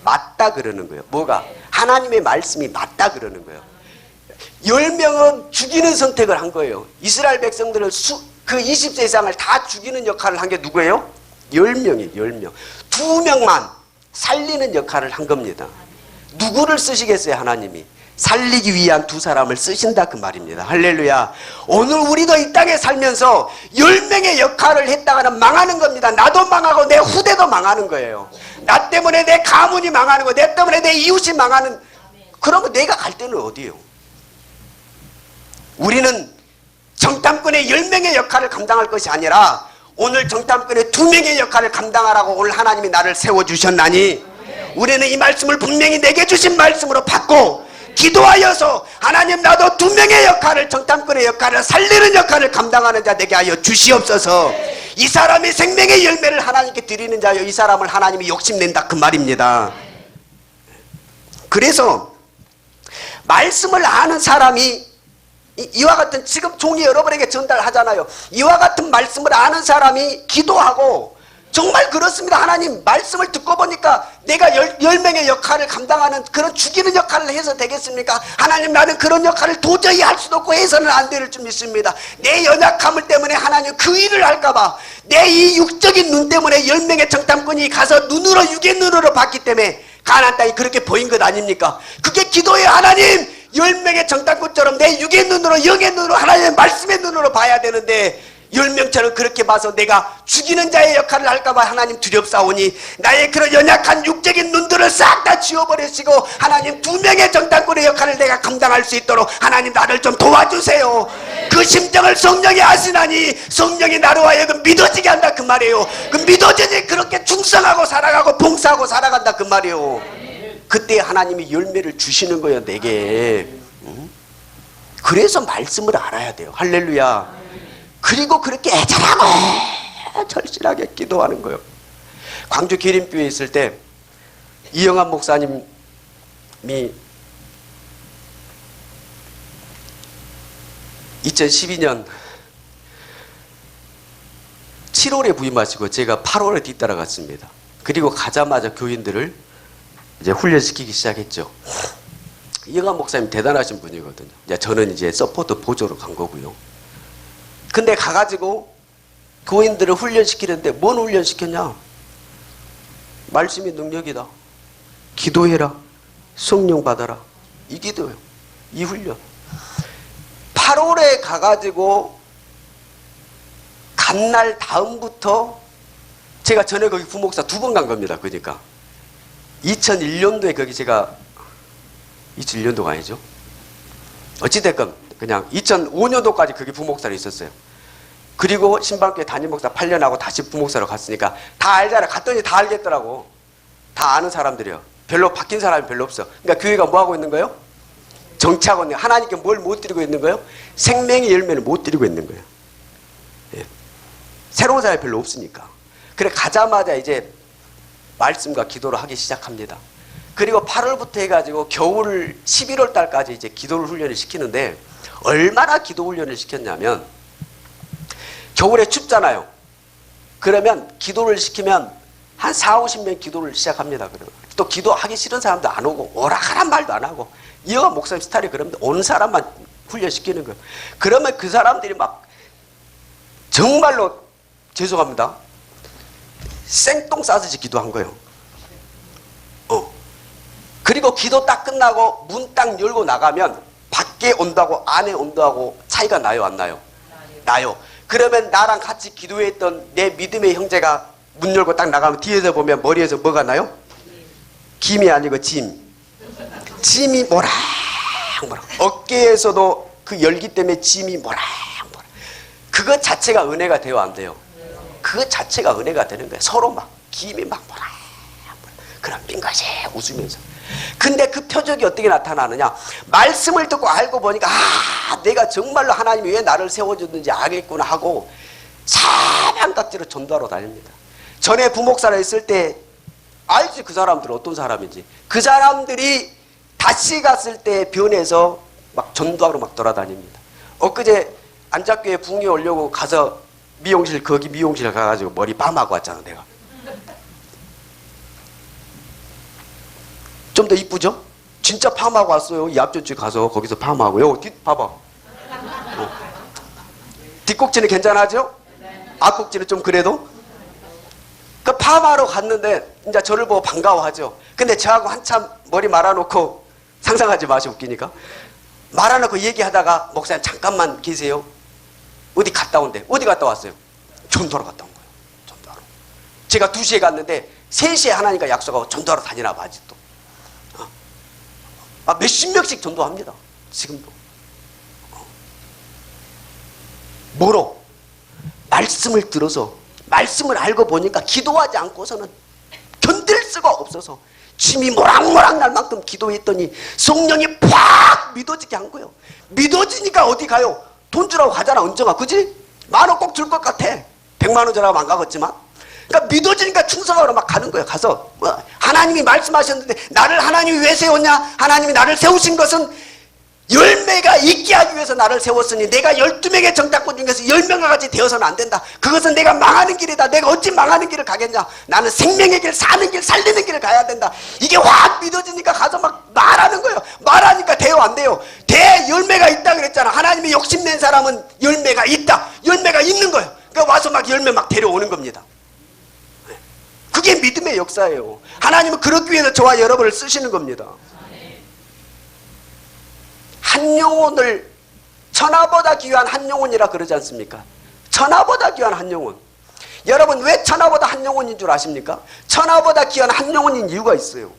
맞다 그러는 거예요. 뭐가? 하나님의 말씀이 맞다 그러는 거예요. 10명은 죽이는 선택을 한 거예요. 이스라엘 백성들을 그 20세 이상을 다 죽이는 역할을 한 게 누구예요? 10명이에요. 10명. 2명만 살리는 역할을 한 겁니다. 누구를 쓰시겠어요? 하나님이 살리기 위한 2사람을 쓰신다 그 말입니다. 할렐루야. 오늘 우리도 이 땅에 살면서 10명의 역할을 했다가는 망하는 겁니다. 나도 망하고 내 후대도 망하는 거예요. 나 때문에 내 가문이 망하는 거예요. 내 때문에 내 이웃이 망하는. 그러면 내가 갈 때는 어디예요? 우리는 정탐꾼의 10명의 역할을 감당할 것이 아니라 오늘 정탐꾼의 2명의 역할을 감당하라고 오늘 하나님이 나를 세워주셨나니 우리는 이 말씀을 분명히 내게 주신 말씀으로 받고 기도하여서 하나님 나도 2명의 역할을 정탐꾼의 역할을 살리는 역할을 감당하는 자 되게 하여 주시옵소서. 이 사람이 생명의 열매를 하나님께 드리는 자여 이 사람을 하나님이 욕심낸다 그 말입니다. 그래서 말씀을 아는 사람이 이와 같은 지금 종이 여러분에게 전달하잖아요. 이와 같은 말씀을 아는 사람이 기도하고 정말 그렇습니다. 하나님 말씀을 듣고 보니까 내가 10명의 역할을 감당하는 그런 죽이는 역할을 해서 되겠습니까? 하나님 나는 그런 역할을 도저히 할 수도 없고 해서는 안 될 줄 믿습니다. 내 연약함을 때문에 하나님 그 일을 할까봐 내 이 육적인 눈 때문에 10명의 정탐꾼이 가서 눈으로 육의 눈으로 봤기 때문에 가나안 땅이 그렇게 보인 것 아닙니까? 그게 기도예요. 하나님 10명의 정탐꾼처럼 내 육의 눈으로 영의 눈으로 하나님의 말씀의 눈으로 봐야 되는데 10명처럼 그렇게 봐서 내가 죽이는 자의 역할을 할까봐 하나님 두렵사오니 나의 그런 연약한 육적인 눈들을 싹 다 지워버리시고 하나님 2명의 정탐꾼의 역할을 내가 감당할 수 있도록 하나님 나를 좀 도와주세요. 그 심정을 성령이 아시나니 성령이 나로 하여금 믿어지게 한다 그 말이에요. 그 믿어지니 그렇게 충성하고 살아가고 봉사하고 살아간다 그 말이에요. 그때 하나님이 열매를 주시는 거예요 내게. 그래서 말씀을 알아야 돼요. 할렐루야. 그리고 그렇게 애절하고 절실하게 기도하는 거예요. 광주 기린교회에 있을 때 이영환 목사님이 2012년 7월에 부임하시고 제가 8월에 뒤따라갔습니다. 그리고 가자마자 교인들을 이제 훈련시키기 시작했죠. 이영환 목사님 대단하신 분이거든요. 저는 이제 서포트 보조로 간 거고요. 근데 가가지고 교인들을 훈련시키는데 뭔 훈련시켰냐? 말씀이 능력이다. 기도해라. 성령 받아라. 이 기도예요. 이 훈련. 8월에 가가지고 간 날 다음부터 제가 전에 거기 부목사 2번 간 겁니다. 그러니까 2001년도에 거기 제가 2001년도가 아니죠. 어찌됐건 그냥 2005년도까지 거기 부목사로 있었어요. 그리고 신방교회 담임목사 8년 하고 다시 부목사로 갔으니까 다 알잖아. 갔더니 다 알겠더라고. 다 아는 사람들이요. 별로 바뀐 사람이 별로 없어. 그러니까 교회가 뭐 하고 있는 거예요? 정치하고 있는 거예요. 하나님께 뭘 못 드리고 있는 거예요? 생명의 열매를 못 드리고 있는 거예요. 예. 새로운 사람이 별로 없으니까. 그래 가자마자 이제 말씀과 기도를 하기 시작합니다. 그리고 8월부터 해가지고 겨울 11월 달까지 이제 기도를 훈련을 시키는데 얼마나 기도 훈련을 시켰냐면 겨울에 춥잖아요. 그러면 기도를 시키면 한 4, 50명 기도를 시작합니다. 그러면 또 기도하기 싫은 사람도 안 오고 오락가란 말도 안 하고 이어가 목사님 스타일이 그럽니다. 오는 사람만 훈련시키는 거예요. 그러면 그 사람들이 막 정말로 죄송합니다. 생똥 싸듯이 기도한 거예요. 그리고 기도 딱 끝나고 문 딱 열고 나가면 밖에 온도하고 안에 온도하고 차이가 나요, 안 나요? 나요. 그러면 나랑 같이 기도했던 내 믿음의 형제가 문 열고 딱 나가면 뒤에서 보면 머리에서 뭐가 나요? 김이 아니고 짐. 짐이 모락모락. 어깨에서도 그 열기 때문에 짐이 모락모락. 그것 자체가 은혜가 돼요, 안 돼요? 그것 자체가 은혜가 되는 거예요. 서로 막 김이 막 모락모락. 그럼 빙가시 웃으면서. 근데 그 표적이 어떻게 나타나느냐? 말씀을 듣고 알고 보니까 내가 정말로 하나님이 왜 나를 세워줬는지 알겠구나 하고 사방각지로 전도하러 다닙니다. 전에 부목사로 있을 때 알지, 그 사람들은 어떤 사람인지. 그 사람들이 다시 갔을 때 변해서 막 전도하러 막 돌아다닙니다. 엊그제 안작교에 붕에 오려고 가서 미용실, 거기 미용실 가가지고 머리 밤하고 왔잖아, 내가. 좀 더 이쁘죠? 진짜 팜하고 왔어요. 이 앞전주에 가서 거기서 팜하고요. 뒤 봐봐. 뒷꼭지는 괜찮아죠? 앞꼭지는 좀 그래도? 그 팜하러 갔는데 이제 저를 보고 반가워하죠. 근데 저하고 한참 머리 말아놓고, 상상하지 마시 웃기니까, 말아놓고 얘기하다가 목사님 잠깐만 계세요. 어디 갔다 온대. 어디 갔다 왔어요? 전도하러 갔다 온 거예요. 전도하러. 제가 2시에 갔는데 3시에 하나님과 약속하고 전도하러 다니나 봐, 아직도. 몇십 명씩 전도합니다. 지금도. 뭐로? 말씀을 들어서, 말씀을 알고 보니까 기도하지 않고서는 견딜 수가 없어서 침이 모락모락 날 만큼 기도했더니 성령이 팍 믿어지게 한 거예요. 믿어지니까 어디 가요? 돈 주라고 가잖아, 은정아. 그지? 10,000원 꼭 줄 것 같아. 100만 원 주라고 안 가겠지만. 그러니까 믿어지니까 충성하러 막 가는 거예요. 가서 하나님이 말씀하셨는데 나를 하나님이 왜 세웠냐? 하나님이 나를 세우신 것은 열매가 있게 하기 위해서 나를 세웠으니 내가 12명의 정탐꾼 중에서 10명과 같이 되어서는 안 된다. 그것은 내가 망하는 길이다. 내가 어찌 망하는 길을 가겠냐? 나는 생명의 길, 사는 길, 살리는 길을 가야 된다. 이게 확 믿어지니까 가서 막 말하는 거예요. 말하니까 돼요, 안 돼요? 돼. 열매가 있다 그랬잖아. 하나님이 욕심낸 사람은 열매가 있다. 열매가 있는 거예요. 그러니까 와서 막 열매 막 데려오는 겁니다. 그게 믿음의 역사예요. 하나님은 그렇기 위해서 저와 여러분을 쓰시는 겁니다. 한 영혼을, 천하보다 귀한 한 영혼이라 그러지 않습니까? 천하보다 귀한 한 영혼. 여러분, 왜 천하보다 한 영혼인 줄 아십니까? 천하보다 귀한 한 영혼인 이유가 있어요.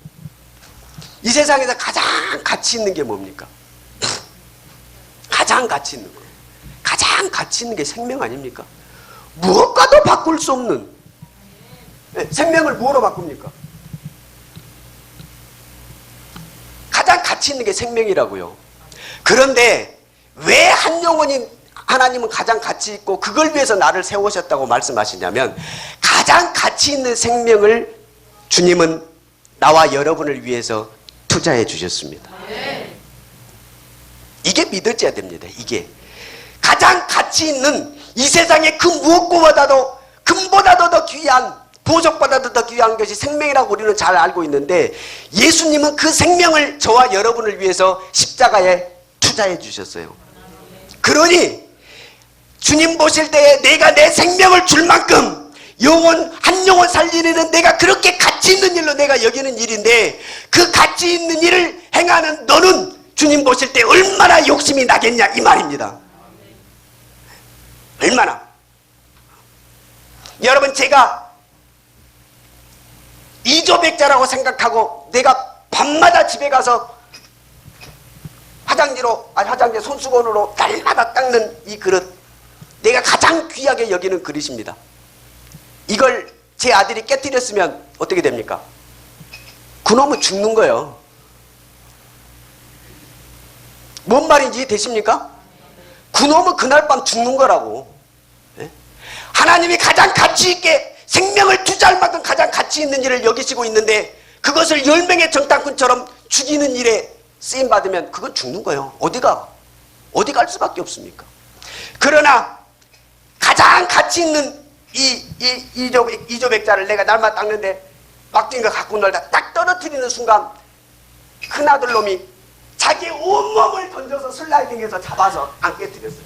이 세상에서 가장 가치 있는 게 뭡니까? 가장 가치 있는 거. 가장 가치 있는 게 생명 아닙니까? 무엇과도 바꿀 수 없는, 생명을 뭐로 바꿉니까? 가장 가치 있는 게 생명이라고요. 그런데 왜 한 영혼인 하나님은 가장 가치 있고 그걸 위해서 나를 세우셨다고 말씀하시냐면, 가장 가치 있는 생명을 주님은 나와 여러분을 위해서 투자해 주셨습니다. 이게 믿어져야 됩니다. 이게 가장 가치 있는, 이 세상의 그 무엇보다도, 금보다도 더 귀한, 보석보다도 더 귀한 것이 생명이라고 우리는 잘 알고 있는데, 예수님은 그 생명을 저와 여러분을 위해서 십자가에 투자해 주셨어요. 그러니 주님 보실 때에 내가 내 생명을 줄 만큼 한 영혼 살리는 일은 내가 그렇게 가치 있는 일로 내가 여기는 일인데, 그 가치 있는 일을 행하는 너는 주님 보실 때 얼마나 욕심이 나겠냐, 이 말입니다. 얼마나. 여러분, 제가 이조백자라고 생각하고 내가 밤마다 집에 가서 화장지 손수건으로 날마다 닦는 이 그릇, 내가 가장 귀하게 여기는 그릇입니다. 이걸 제 아들이 깨뜨렸으면 어떻게 됩니까? 그놈은 죽는 거예요. 뭔 말인지 이해되십니까? 그놈은 그날 밤 죽는 거라고. 하나님이 가장 가치 있게 생명을 투자할 만큼 가장 가치 있는 일을 여기시고 있는데, 그것을 10명의 정탐꾼처럼 죽이는 일에 쓰임받으면 그건 죽는 거예요. 어디가 어디 갈 수밖에 없습니까? 그러나 가장 가치 있는 이조백자를 내가 날마다 닦는데 막둥이가 갖고 놀다 딱 떨어뜨리는 순간 큰아들 놈이 자기 온몸을 던져서 슬라이딩해서 잡아서 안 깨뜨렸어요.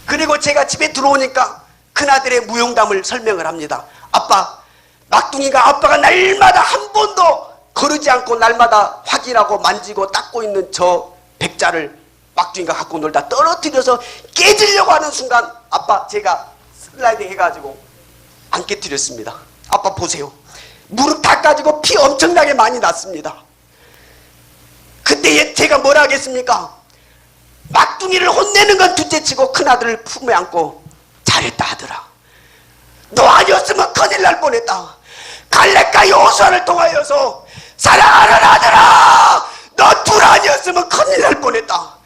그리고 제가 집에 들어오니까 큰아들의 무용담을 설명을 합니다. 아빠, 막둥이가 아빠가 날마다 한 번도 거르지 않고 날마다 확인하고 만지고 닦고 있는 저 백자를 막둥이가 갖고 놀다 떨어뜨려서 깨지려고 하는 순간 아빠, 제가 슬라이딩 해가지고 안 깨뜨렸습니다. 아빠 보세요. 무릎 닦아지고 피 엄청나게 많이 났습니다. 그때 제가 뭐라 하겠습니까? 막둥이를 혼내는 건 둘째치고 큰아들을 품에 안고 잘했다 하더라. 너 아니었으면 큰일 날 뻔했다. 갈렙과 여호수아를 통하여서 사랑하는 아들아, 너 둘 아니었으면 큰일 날 뻔했다.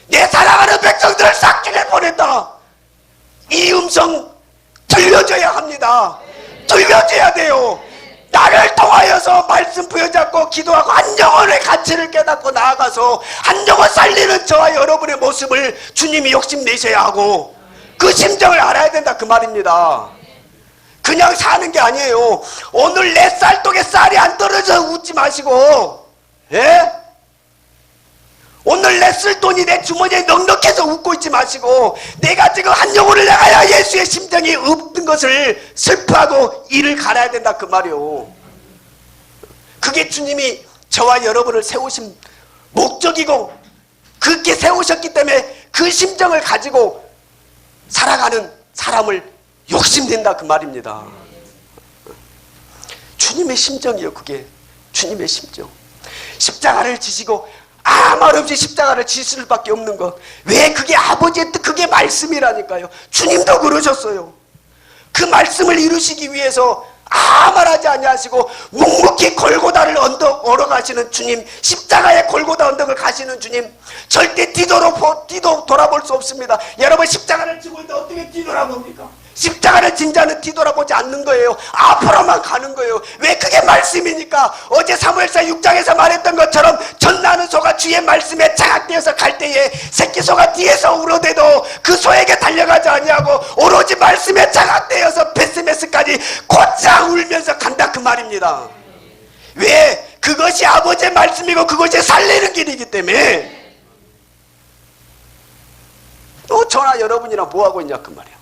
내 사랑하는 백성들을 싹 죽일 뻔했다. 이 음성 들려줘야 합니다. 들려줘야 돼요. 나를 통하여서 말씀 부여잡고 기도하고 한 영혼의 가치를 깨닫고 나아가서 한 영혼 살리는 저와 여러분의 모습을 주님이 욕심내셔야 하고 그 심정을 알아야 된다 그 말입니다. 그냥 사는 게 아니에요. 오늘 내 쌀독에 쌀이 안 떨어져 웃지 마시고, 예? 오늘 내 쓸 돈이 내 주머니에 넉넉해서 웃고 있지 마시고, 내가 지금 한 영혼을 나가야 예수의 심정이 없는 것을 슬퍼하고 이를 갈아야 된다 그 말이요. 그게 주님이 저와 여러분을 세우신 목적이고, 그렇게 세우셨기 때문에 그 심정을 가지고 살아가는 사람을 욕심낸다 그 말입니다. 주님의 심정이요. 그게 주님의 심정. 십자가를 지시고 아무 말 없이 십자가를 지실 수밖에 없는 것. 왜? 그게 아버지의 뜻, 그게 말씀이라니까요. 주님도 그러셨어요. 그 말씀을 이루시기 위해서 아무 말하지 아니하시고 묵묵히 골고다를 언덕 걸어가시는 주님, 십자가의 골고다 언덕을 가시는 주님, 절대 뒤도 돌아볼 수 없습니다. 여러분, 십자가를 지고 있는데 어떻게 뒤돌아봅니까? 십자가를 진 자는 뒤돌아보지 않는 거예요. 앞으로만 가는 거예요. 왜? 그게 말씀이니까. 어제 사무엘상 6장에서 말했던 것처럼 전나는 소가 주의 말씀에 장악되어서 갈 때에 새끼 소가 뒤에서 울어대도 그 소에게 달려가지 아니하고 오로지 말씀에 장악되어서 베스메스까지 곧장 울면서 간다 그 말입니다. 왜? 그것이 아버지의 말씀이고 그것이 살리는 길이기 때문에. 저나 여러분이랑 뭐하고 있냐 그 말이야.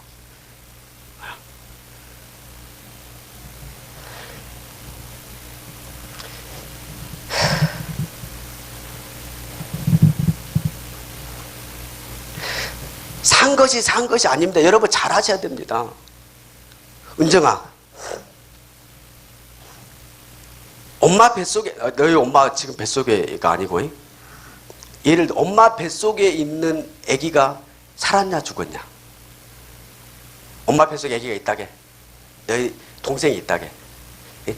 산 것이 아닙니다. 여러분 잘 하셔야 됩니다. 은정아, 엄마 뱃속에, 너희 엄마 지금 뱃속에가 아니고, 예를 들어 엄마 뱃속에 있는 아기가 살았냐 죽었냐? 엄마 뱃속에 아기가 있다게, 너희 동생이 있다게, 예?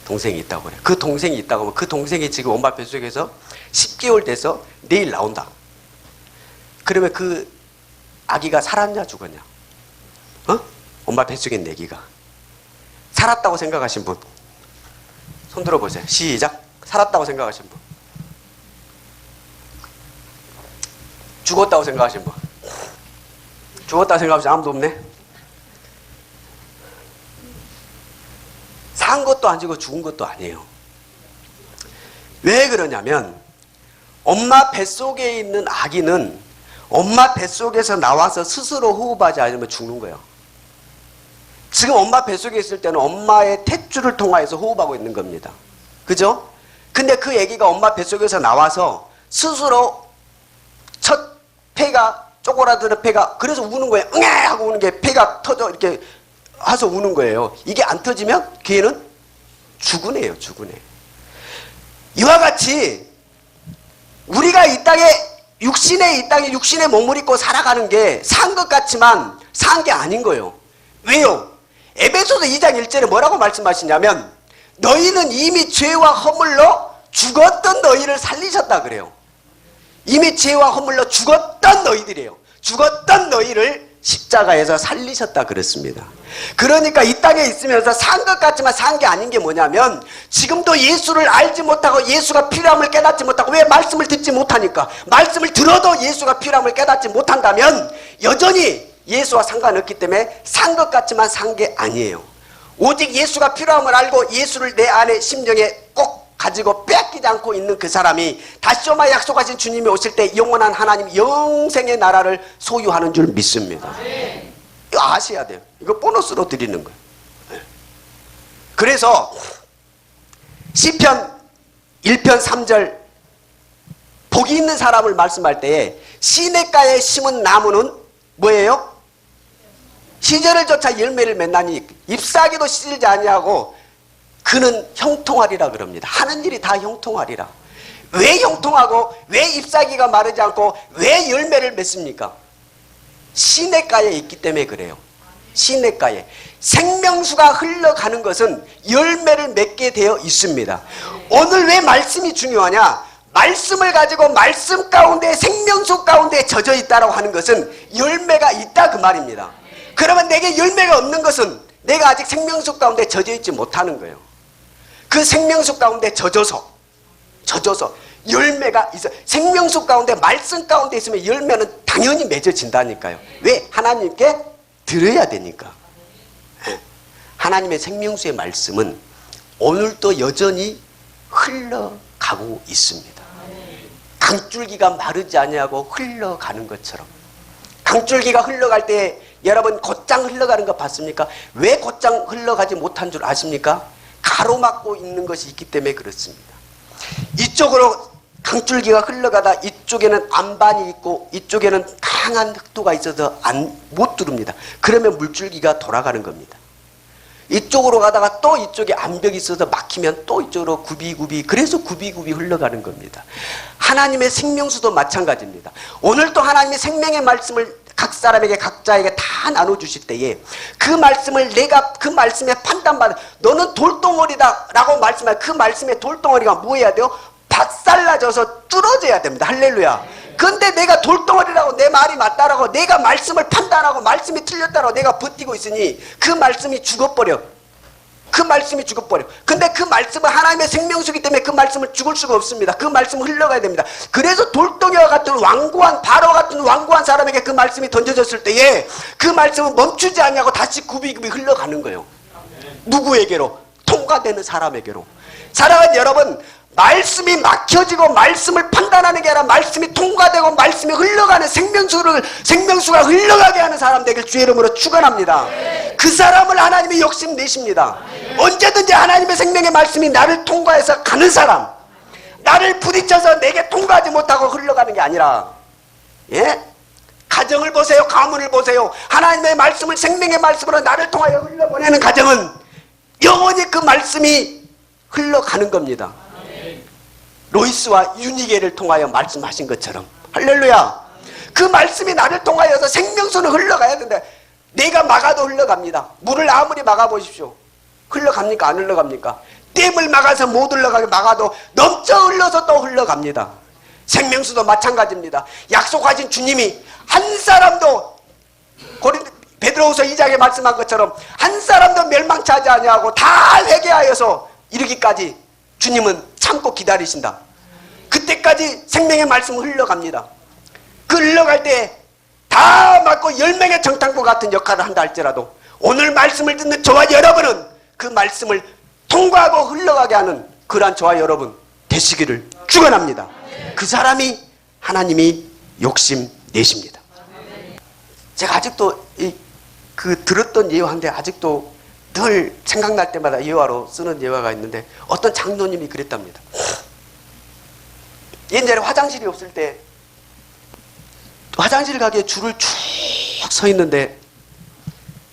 동생이 있다고 그래. 그 동생이 있다고 하면 그 동생이 지금 엄마 뱃속에서 10개월 돼서 내일 나온다. 그러면 그 아기가 살았냐 죽었냐? 엄마 뱃속에 있는 아기가 살았다고 생각하신 분 손 들어보세요. 시작. 살았다고 생각하신 분. 죽었다고 생각하신 분. 죽었다고 생각하신 아무도 없네. 산 것도 아니고 죽은 것도 아니에요. 왜 그러냐면 엄마 뱃속에 있는 아기는 엄마 뱃속에서 나와서 스스로 호흡하지 않으면 죽는 거예요. 지금 엄마 뱃속에 있을 때는 엄마의 탯줄을 통하여서 호흡하고 있는 겁니다. 그죠? 근데 그 아기가 엄마 뱃속에서 나와서 스스로 첫 폐가 쪼그라드는 폐가 그래서 우는 거예요. 응애 하고 우는 게 폐가 터져 이렇게 해서 우는 거예요. 이게 안 터지면 그 애는 죽은 애예요. 죽은 애. 이와 같이 우리가 이 땅에 이 땅에 육신의 몸을 입고 살아가는 게 산 것 같지만 산 게 아닌 거예요. 왜요? 에베소서 2장 1절에 뭐라고 말씀하시냐면 너희는 이미 죄와 허물로 죽었던 너희를 살리셨다 그래요. 이미 죄와 허물로 죽었던 너희들이에요. 죽었던 너희를 십자가에서 살리셨다 그랬습니다. 그러니까 이 땅에 있으면서 산 것 같지만 산 게 아닌 게 뭐냐면 지금도 예수를 알지 못하고 예수가 필요함을 깨닫지 못하고 왜 말씀을 듣지 못하니까 말씀을 들어도 예수가 필요함을 깨닫지 못한다면 여전히 예수와 상관없기 때문에 산 것 같지만 산 게 아니에요. 오직 예수가 필요함을 알고 예수를 내 안에 심령에 꼭 가지고 뺏기지 않고 있는 그 사람이 다시 오마 약속하신 주님이 오실 때 영원한 하나님 영생의 나라를 소유하는 줄 믿습니다. 이거 아셔야 돼요. 이거 보너스로 드리는 거예요. 그래서 시편 1편 3절 복이 있는 사람을 말씀할 때에 시냇가에 심은 나무는 뭐예요? 시절을 쫓아 열매를 맺나니 잎사귀도 시들지 아니하고 그는 형통하리라 그럽니다. 하는 일이 다 형통하리라. 왜 형통하고 왜 잎사귀가 마르지 않고 왜 열매를 맺습니까? 시냇가에 있기 때문에 그래요. 시냇가에 생명수가 흘러가는 것은 열매를 맺게 되어 있습니다. 오늘 왜 말씀이 중요하냐? 말씀을 가지고 말씀 가운데 생명수 가운데 젖어 있다고 하는 것은 열매가 있다 그 말입니다. 그러면 내게 열매가 없는 것은 내가 아직 생명수 가운데 젖어 있지 못하는 거예요. 그 생명수 가운데 젖어서 열매가 있어. 생명수 가운데 말씀 가운데 있으면 열매는 당연히 맺어진다니까요. 왜? 하나님께 들어야 되니까. 하나님의 생명수의 말씀은 오늘도 여전히 흘러가고 있습니다. 강줄기가 마르지 아니하고 흘러가는 것처럼. 강줄기가 흘러갈 때 여러분 곧장 흘러가는 거 봤습니까? 왜 곧장 흘러가지 못한 줄 아십니까? 가로막고 있는 것이 있기 때문에 그렇습니다. 이쪽으로 강줄기가 흘러가다 이쪽에는 안반이 있고 이쪽에는 강한 흑도가 있어서 못 뚫습니다. 그러면 물줄기가 돌아가는 겁니다. 이쪽으로 가다가 또 이쪽에 암벽이 있어서 막히면 또 이쪽으로 굽이굽이, 그래서 굽이굽이 흘러가는 겁니다. 하나님의 생명수도 마찬가지입니다. 오늘도 하나님의 생명의 말씀을 각 사람에게 각자에게 다 나눠주실 때에 그 말씀을 내가 그 말씀에 판단받아 너는 돌덩어리다 라고 말씀할 그 말씀의 돌덩어리가 뭐 해야 돼요? 박살나져서 뚫어져야 됩니다. 할렐루야. 근데 내가 돌덩어리라고 내 말이 맞다라고 내가 말씀을 판단하고 말씀이 틀렸다라고 내가 버티고 있으니 그 말씀이 죽어버려. 그 말씀이 죽어버려. 근데 그 말씀은 하나님의 생명수기 때문에 그 말씀을 죽을 수가 없습니다. 그 말씀은 흘러가야 됩니다. 그래서 돌덩이와 같은 완고한 바로 같은 완고한 사람에게 그 말씀이 던져졌을 때에 그 말씀은 멈추지 않냐고 다시 굽이굽이 흘러가는 거예요. 누구에게로? 통과되는 사람에게로. 사랑하는 여러분, 말씀이 막혀지고 말씀을 판단하는 게 아니라 말씀이 통과되고 말씀이 흘러가는 생명수가 흘러가게 하는 사람 되길 주의 이름으로 축원합니다. 그 사람을 하나님이 욕심내십니다. 언제든지 하나님의 생명의 말씀이 나를 통과해서 가는 사람, 나를 부딪혀서 내게 통과하지 못하고 흘러가는 게 아니라, 예? 가정을 보세요. 가문을 보세요. 하나님의 말씀을 생명의 말씀으로 나를 통하여 흘러보내는 가정은 영원히 그 말씀이 흘러가는 겁니다. 로이스와 유니게를 통하여 말씀하신 것처럼. 할렐루야. 그 말씀이 나를 통하여서 생명수는 흘러가야 된다. 내가 막아도 흘러갑니다. 물을 아무리 막아보십시오. 흘러갑니까? 안 흘러갑니까? 댐을 막아서 못 흘러가게 막아도 넘쳐 흘러서 또 흘러갑니다. 생명수도 마찬가지입니다. 약속하신 주님이 한 사람도 베드로후서 2장에 말씀한 것처럼 한 사람도 멸망치 하지 아니하고 다 회개하여서 이르기까지 주님은 참고 기다리신다. 그때까지 생명의 말씀은 흘러갑니다. 그 흘러갈 때 다 맞고 10명의 정탐구 같은 역할을 한다 할지라도 오늘 말씀을 듣는 저와 여러분은 그 말씀을 통과하고 흘러가게 하는 그러한 저와 여러분 되시기를 축원합니다. 그 사람이 하나님이 욕심내십니다. 제가 아직도 들었던 예화인데 아직도 늘 생각날 때마다 예화로 쓰는 예화가 있는데 어떤 장로님이 그랬답니다. 옛날에 화장실이 없을 때 화장실 가기에 줄을 쭉 서 있는데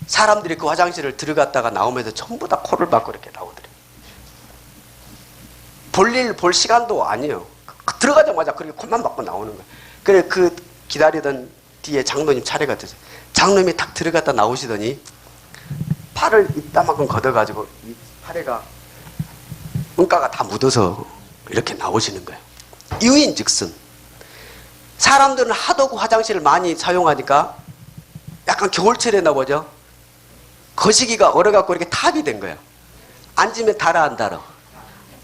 사람들이 그 화장실을 들어갔다가 나오면서 전부 다 코를 박고 이렇게 나오더래요. 볼 시간도 아니에요. 들어가자마자 그렇게 코만 박고 나오는 거예요. 그래 그 기다리던 뒤에 장로님 차례가 됐어요. 장로님이 탁 들어갔다 나오시더니 팔을 이따만큼 걷어가지고 이 팔에가 은가가 다 묻어서 이렇게 나오시는 거예요. 이유인즉슨 사람들은 하도 그 화장실을 많이 사용하니까 약간 겨울철에나 보죠. 거시기가 얼어갖고 이렇게 탑이 된 거야. 앉으면 달아 안 달아.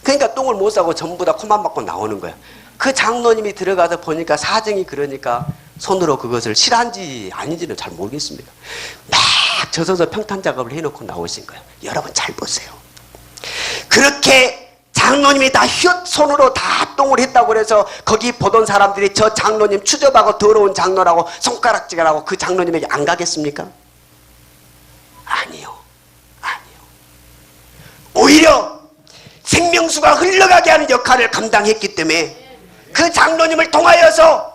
그러니까 똥을 못 싸고 전부 다 코만 막고 나오는 거야. 그 장로님이 들어가서 보니까 사정이 그러니까 손으로 그것을 실한지 아닌지는 잘 모르겠습니다. 막 젖어서 평탄 작업을 해놓고 나오신 거예요. 여러분 잘 보세요. 그렇게 장로님이 다 손으로 다 똥을 했다고 그래서 거기 보던 사람들이 저 장로님 추접하고 더러운 장로라고 손가락질하고 그 장로님에게 안 가겠습니까? 아니요. 아니요. 오히려 생명수가 흘러가게 하는 역할을 감당했기 때문에 그 장로님을 통하여서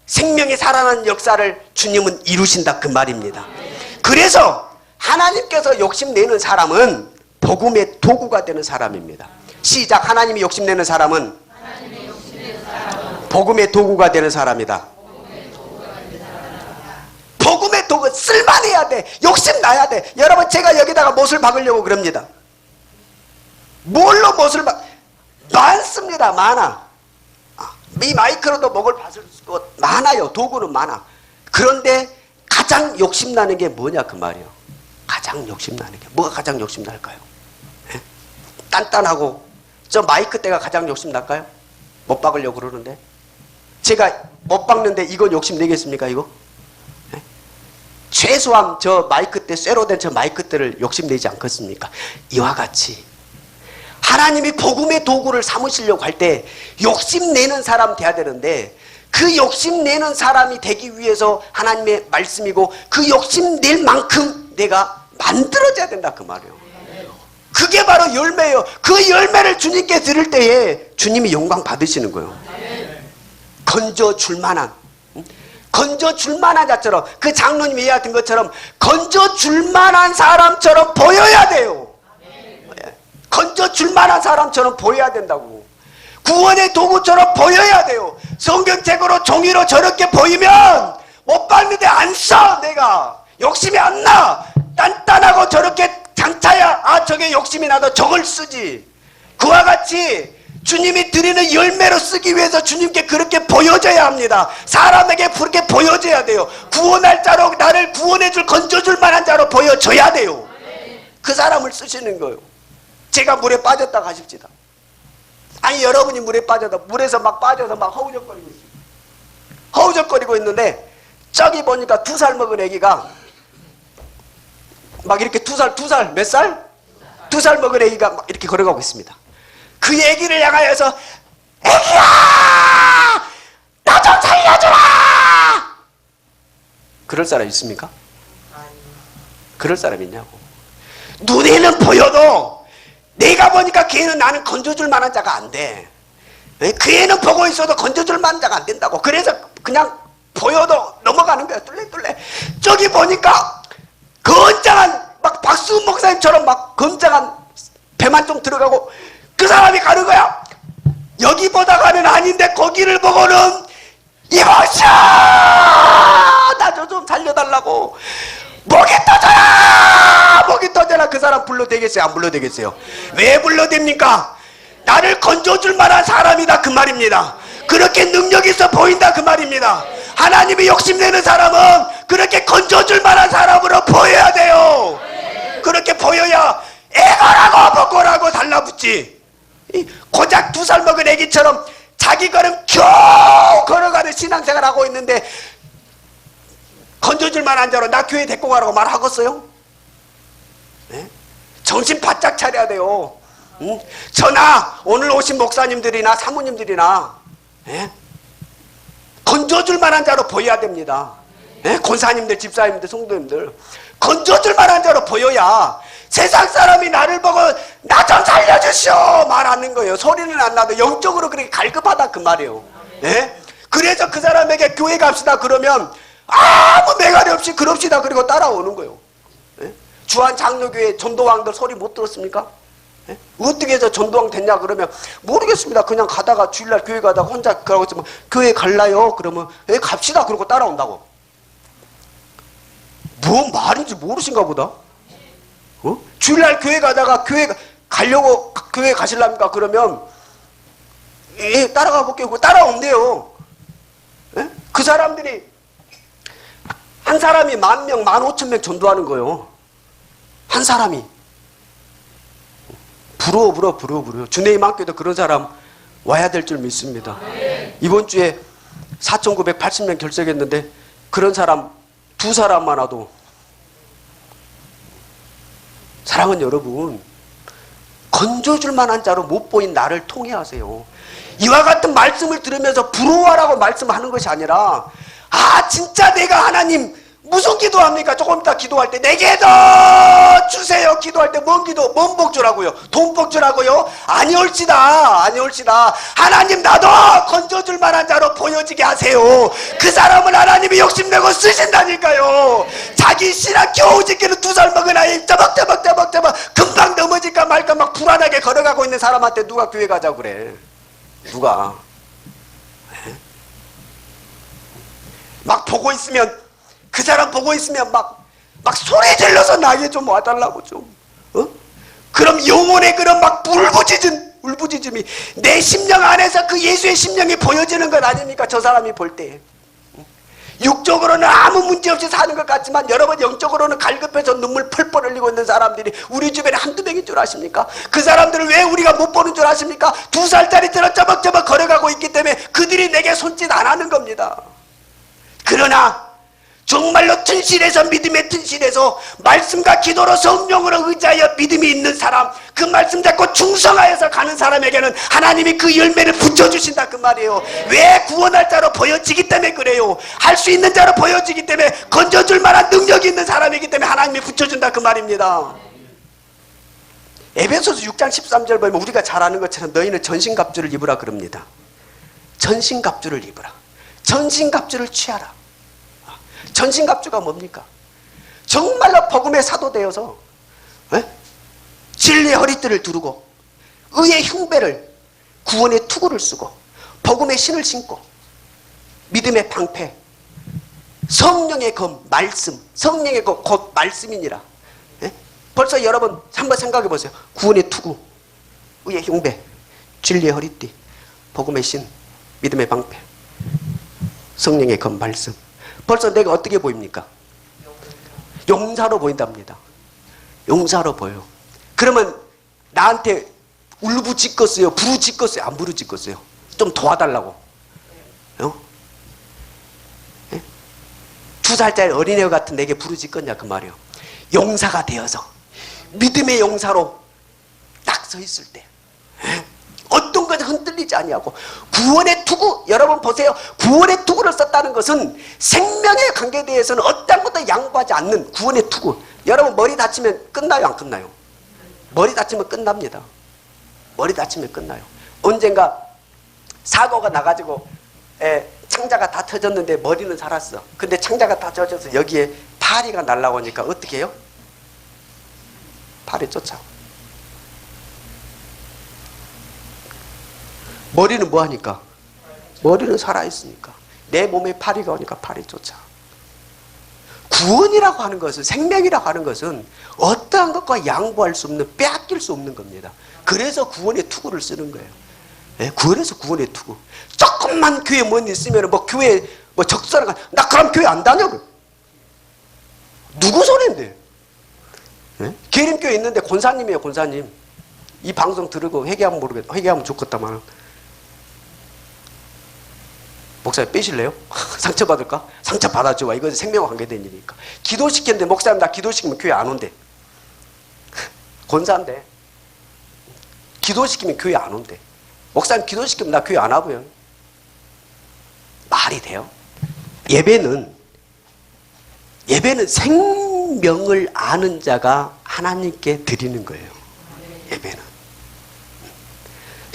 생명이 살아나는 역사를 주님은 이루신다 그 말입니다. 그래서 하나님께서 욕심내는 사람은 복음의 도구가 되는 사람입니다. 시작. 하나님이 욕심내는 사람은 복음의 도구가 되는 사람이다. 복음의 도구 쓸만해야 돼. 욕심나야 돼. 여러분 제가 여기다가 못을 박으려고 그럽니다. 뭘로 못을 많습니다. 많아. 이 마이크로도 목을 받을 수 많아요. 도구는 많아. 그런데 가장 욕심나는 게 뭐냐 그 말이에요. 가장 욕심나는 게 뭐가 가장 욕심날까요? 예? 단단하고 저 마이크 때가 가장 욕심날까요? 못 박으려고 그러는데 제가 못 박는데 이건 욕심내겠습니까 이거? 예? 최소한 저 마이크 때 쇠로 된 저 마이크 때를 욕심내지 않겠습니까? 이와 같이 하나님이 복음의 도구를 삼으시려고 할 때 욕심내는 사람 돼야 되는데 그 욕심내는 사람이 되기 위해서 하나님의 말씀이고 그 욕심낼 만큼 내가 만들어져야 된다 그 말이에요. 그게 바로 열매예요. 그 열매를 주님께 드릴 때에 주님이 영광 받으시는 거예요. 건져줄 만한 건져줄 만한 자처럼 그 장로님이 이야기한 것처럼 건져줄 만한 사람처럼 보여야 돼요. 건져줄 만한 사람처럼 보여야 된다고. 구원의 도구처럼 보여야 돼요. 성경책으로 종이로 저렇게 보이면 못 박는데 안 써. 내가 욕심이 안 나. 단단하고 저렇게 장차야 아 저게 욕심이 나도 저걸 쓰지. 그와 같이 주님이 드리는 열매로 쓰기 위해서 주님께 그렇게 보여져야 합니다. 사람에게 그렇게 보여져야 돼요. 구원할 자로 나를 구원해줄 건져줄 만한 자로 보여져야 돼요. 그 사람을 쓰시는 거예요. 제가 물에 빠졌다고 하십시다. 아니 여러분이 물에 빠져서 물에서 막 빠져서 막 허우적거리고 있어요. 허우적거리고 있는데 저기 보니까 2살 먹은 애기가 막 이렇게 2살 몇 살? 2살 먹은 애기가 막 이렇게 걸어가고 있습니다. 그 애기를 향하여서 애기야 나 좀 살려주라 그럴 사람 있습니까? 그럴 사람 있냐고. 눈에는 보여도 내가 보니까 그 애는 나는 건져줄 만한 자가 안 돼. 그 애는 보고 있어도 건져줄 만한 자가 안 된다고. 그래서 그냥 보여도 넘어가는 거야. 뚫레뚫레. 저기 보니까 건장한 막 박수훈 목사님처럼 막 건장한 배만 좀 들어가고 그 사람이 가는 거야. 여기 보다가는 아닌데 거기를 보고는 이보시오 나 좀 살려달라고. 목이 터져라 목이 터져라. 그 사람 불러대겠어요 안 불러대겠어요? 왜 불러댑니까? 나를 건져줄 만한 사람이다 그 말입니다. 그렇게 능력 있어 보인다 그 말입니다. 하나님이 욕심내는 사람은 그렇게 건져줄 만한 사람으로 보여야 돼요. 그렇게 보여야 애거라고 뭐고라고 달라붙지. 고작 2살 먹은 애기처럼 자기 걸음 겨우 걸어가는 신앙생활 하고 있는데 건져줄 만한 자로 나 교회 데리고 가라고 말하겠어요? 네? 정신 바짝 차려야 돼요. 응? 저나 오늘 오신 목사님들이나 사모님들이나 네? 건져줄 만한 자로 보여야 됩니다. 네? 권사님들, 집사님들, 성도님들 건져줄 만한 자로 보여야 세상 사람이 나를 보고 나 좀 살려주시오 말하는 거예요. 소리는 안 나도 영적으로 그렇게 갈급하다 그 말이에요. 네? 그래서 그 사람에게 교회 갑시다 그러면 아무 매갈이 없이 그럽시다 그리고 따라오는 거예요. 네? 주한 장로교회 전도왕들 소리 못 들었습니까? 네? 어떻게 해서 전도왕 됐냐 그러면 모르겠습니다. 그냥 가다가 주일날 교회 가다가 혼자 그러고 있으면 교회 갈라요? 그러면 예 갑시다 그러고 따라온다고. 뭔 말인지 모르신가 보다. 어? 주일날 교회 가다가 교회 가려고 교회 가실랍니까? 그러면 예 따라가 볼게요. 따라온대요. 예? 그 사람들이 한 사람이 10,000명, 15,000명 전도하는 거요. 한 사람이. 부러워. 주내임 학교도 그런 사람 와야 될 줄 믿습니다. 이번 주에 4,980명 결석했는데 그런 사람 2사람만 와도. 사랑하는 여러분, 건져줄 만한 자로 못 보인 나를 통회하세요. 이와 같은 말씀을 들으면서 부러워하라고 말씀하는 것이 아니라, 아 진짜 내가 하나님 무슨 기도합니까? 조금 이따 기도할 때 내게도 주세요. 기도할 때 뭔 기도? 뭔 복주라고요? 돈 복주라고요? 아니올지다. 하나님 나도 건져줄 만한 자로 보여지게 하세요. 그 사람을 하나님이 욕심내고 쓰신다니까요. 자기 신앙 겨우 지키는 2살 먹은 아이 떠벅떠벅 금방 넘어질까 말까 막 불안하게 걸어가고 있는 사람한테 누가 교회 가자고 그래? 누가? 막 보고 있으면, 그 사람 보고 있으면 막 소리 질러서 나에게 좀 와달라고 좀. 그럼 영혼의 그런 막 울부짖음이 내 심령 안에서 그 예수의 심령이 보여지는 것 아닙니까? 저 사람이 볼 때. 육적으로는 아무 문제 없이 사는 것 같지만 여러분 영적으로는 갈급해서 눈물 펄펄 흘리고 있는 사람들이 우리 주변에 한두 명인 줄 아십니까? 그 사람들을 왜 우리가 못 보는 줄 아십니까? 2살짜리처럼 저벅저벅 걸어가고 있기 때문에 그들이 내게 손짓 안 하는 겁니다. 그러나 정말로 튼실해서, 믿음의 튼실해서 말씀과 기도로 성령으로 의지하여 믿음이 있는 사람, 그 말씀 잡고 충성하여서 가는 사람에게는 하나님이 그 열매를 붙여주신다 그 말이에요. 왜? 구원할 자로 보여지기 때문에 그래요. 할 수 있는 자로 보여지기 때문에, 건져줄 만한 능력이 있는 사람이기 때문에 하나님이 붙여준다 그 말입니다. 에베소서 6장 13절 보면 우리가 잘 아는 것처럼 너희는 전신갑주를 입으라 그럽니다. 전신갑주를 입으라. 전신갑주를 취하라. 전신갑주가 뭡니까? 정말로 복음의 사도 되어서 진리의 허리띠를 두르고 의의 흉배를, 구원의 투구를 쓰고 복음의 신을 신고 믿음의 방패, 성령의 검, 말씀, 성령의 검 곧 말씀이니라. 벌써 여러분 한번 생각해 보세요. 구원의 투구, 의의 흉배, 진리의 허리띠, 복음의 신, 믿음의 방패, 성령의 검, 말씀. 벌써 내가 어떻게 보입니까? 용사로 보인답니다. 용사로 보여. 그러면 나한테 울부짖겠어요? 부르짖겠어요? 안 부르짖겠어요? 좀 도와달라고. 2살짜리 어린애 같은 내게 부르짖겠냐 그 말이에요. 용사가 되어서 믿음의 용사로 딱 서 있을 때 어떤 건 흔들리지 아니하고 구원의 투구, 여러분 보세요. 구원의 투구를 썼다는 것은 생명의 관계에 대해서는 어떤 것도 양보하지 않는 구원의 투구. 여러분 머리 다치면 끝나요 안 끝나요? 머리 다치면 끝납니다. 머리 다치면 끝나요. 언젠가 사고가 나가지고 창자가 다 터졌는데 머리는 살았어. 근데 창자가 다 터져서 여기에 파리가 날라오니까 어떻게 해요? 파리 쫓아. 머리는 뭐하니까? 머리는 살아있으니까. 내 몸에 파리가 오니까 파리 쫓아. 구원이라고 하는 것은, 생명이라고 하는 것은 어떠한 것과 양보할 수 없는, 빼앗길 수 없는 겁니다. 그래서 구원의 투구를 쓰는 거예요. 그래서 구원의 투구. 조금만 교회 못 있으면 교회 적설가 나 그럼 교회 안 다녀. 누구 소리인데? 계림교회 있는데 권사님이에요, 권사님. 이 방송 들으고 회개하면 모르겠다. 회개하면 좋겠다만. 목사님 빼실래요? 상처받을까? 상처받아줘. 이건 생명과 관계된 일이니까. 기도시켰는데 목사님 나 기도시키면 교회 안 온대. 권사인데 기도시키면 교회 안 온대. 목사님 기도시키면 나 교회 안 와고요. 말이 돼요? 예배는 생명을 아는 자가 하나님께 드리는 거예요. 예배는.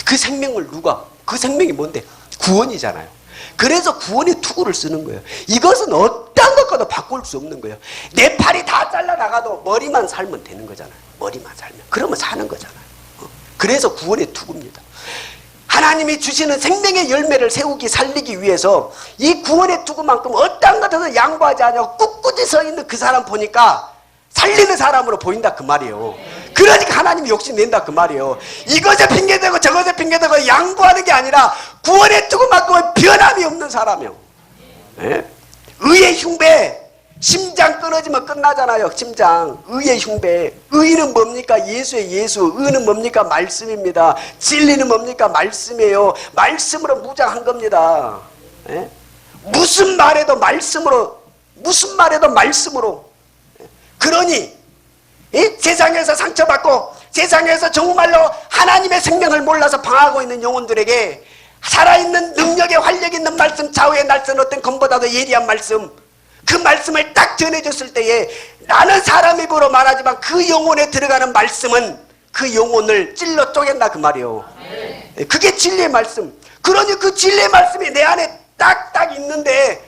그 생명을 누가? 그 생명이 뭔데? 구원이잖아요. 그래서 구원의 투구를 쓰는 거예요. 이것은 어떤 것과도 바꿀 수 없는 거예요. 내 팔이 다 잘라나가도 머리만 살면 되는 거잖아요. 머리만 살면. 그러면 사는 거잖아요. 그래서 구원의 투구입니다. 하나님이 주시는 생명의 열매를 세우기 살리기 위해서 이 구원의 투구만큼 어떤 것에도 양보하지 않고 꿋꿋이 서 있는 그 사람 보니까 살리는 사람으로 보인다 그 말이에요. 그러니까 하나님이 욕심낸다 그 말이에요. 이것에 핑계대고 저것에 핑계대고 양보하는 게 아니라 구원의 투구만큼은 변함이 없는 사람이요. 의의 흉배, 심장 끊어지면 끝나잖아요. 심장. 의의 흉배. 의는 뭡니까? 예수의 예수. 의는 뭡니까? 말씀입니다. 진리는 뭡니까? 말씀이에요. 말씀으로 무장한 겁니다. 예? 무슨 말해도 말씀으로, 무슨 말해도 말씀으로. 그러니 세상에서 상처받고 세상에서 정말로 하나님의 생명을 몰라서 방황하고 있는 영혼들에게 살아있는 능력의 활력 있는 말씀, 좌우의 날선 어떤 검보다도 예리한 말씀, 그 말씀을 딱 전해줬을 때에 나는 사람 입으로 말하지만 그 영혼에 들어가는 말씀은 그 영혼을 찔러 쪼갠다 그 말이에요. 그게 진리의 말씀. 그러니 그 진리의 말씀이 내 안에 딱딱 있는데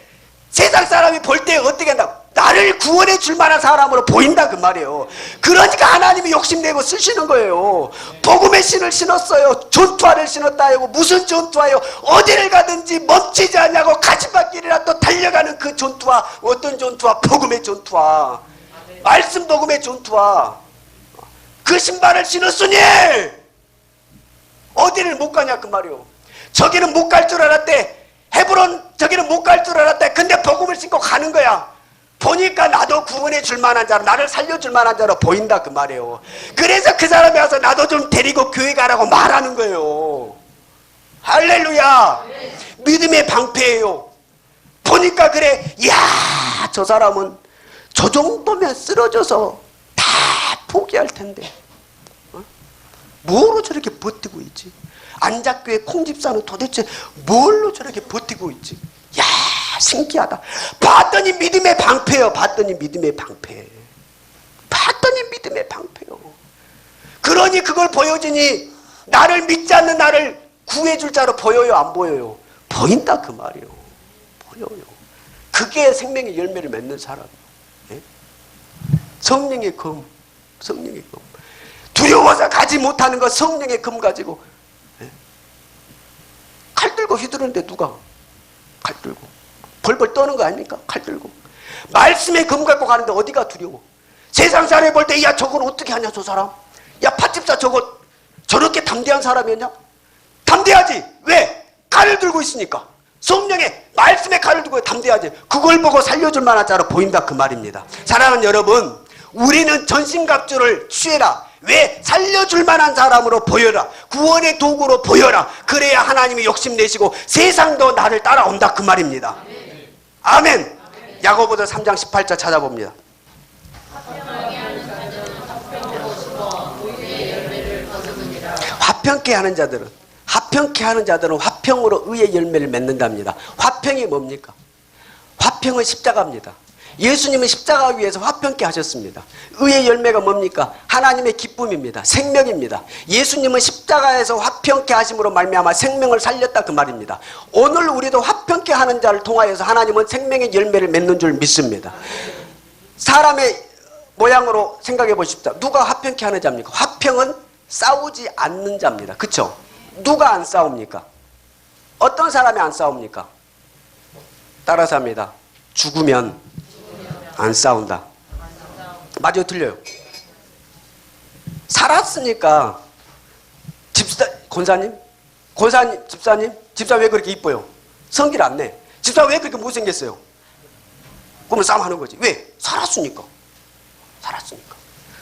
세상 사람이 볼 때 어떻게 한다? 나를 구원해 줄 만한 사람으로 보인다 그 말이에요. 그러니까 하나님이 욕심내고 쓰시는 거예요. 복음의 신을 신었어요. 전투화를 신었다 하고 무슨 전투화요? 어디를 가든지 멈추지 않냐고 가시밭길이라 또 달려가는 그 전투화. 어떤 전투화? 복음의 전투화. 말씀 복음의 전투화. 그 신발을 신었으니 어디를 못 가냐 그 말이요. 저기는 못 갈 줄 알았대. 헤브론 저기는 못 갈 줄 알았대. 근데 복음을 신고 가는 거야. 보니까 나도 구원해 줄 만한 자로, 나를 살려줄 만한 자로 보인다 그 말이에요. 그래서 그 사람이 와서 나도 좀 데리고 교회 가라고 말하는 거예요. 할렐루야. 믿음의 방패예요. 보니까 그래, 이야 저 사람은 저 정도면 쓰러져서 다 포기할 텐데 뭐로 저렇게 버티고 있지? 안작교회 콩집사는 도대체 뭘로 저렇게 버티고 있지? 야 신기하다. 봤더니 믿음의 방패요. 봤더니 믿음의 방패. 봤더니 믿음의 방패요. 그러니 그걸 보여주니 나를 믿지 않는 나를 구해줄 자로 보여요? 안 보여요? 보인다 그 말이에요. 보여요. 그게 생명의 열매를 맺는 사람. 예? 성령의 검. 성령의 검. 두려워서 가지 못하는 거 성령의 검 가지고 예? 칼 들고 휘두르는데 누가 칼 들고 벌벌 떠는 거 아닙니까? 칼 들고 말씀의 검 갖고 가는데 어디가 두려워? 세상 사람이 볼 때 야 저걸 어떻게 하냐 저 사람? 야 팥집사 저거 저렇게 담대한 사람이었냐? 담대하지. 왜? 칼을 들고 있으니까. 성령의 말씀의 칼을 들고 담대하지. 그걸 보고 살려줄 만한 자로 보인다 그 말입니다. 사랑하는 여러분, 우리는 전신갑주를 취해라. 왜? 살려줄 만한 사람으로 보여라. 구원의 도구로 보여라. 그래야 하나님이 욕심내시고 세상도 나를 따라온다 그 말입니다. 아멘. 야고보서 3장 18절 찾아봅니다. 화평케 하는 자들은 화평으로 의의 열매를 맺는답니다. 화평이 뭡니까? 화평은 십자가입니다. 예수님은 십자가 위에서 화평케 하셨습니다. 의의 열매가 뭡니까? 하나님의 기쁨입니다. 생명입니다. 예수님은 십자가에서 화평케 하심으로 말미암아 생명을 살렸다 그 말입니다. 오늘 우리도 화평케 하는 자를 통하여서 하나님은 생명의 열매를 맺는 줄 믿습니다. 사람의 모양으로 생각해 보십시오. 누가 화평케 하는 자입니까? 화평은 싸우지 않는 자입니다. 그렇죠? 누가 안 싸웁니까? 어떤 사람이 안 싸웁니까? 따라서 합니다. 죽으면 안 싸운다. 맞아요? 틀려요? 살았으니까 권사님, 집사님 왜 그렇게 이뻐요? 성질 안 내. 집사 왜 그렇게 못생겼어요? 그러면 싸움하는 거지. 왜? 살았으니까.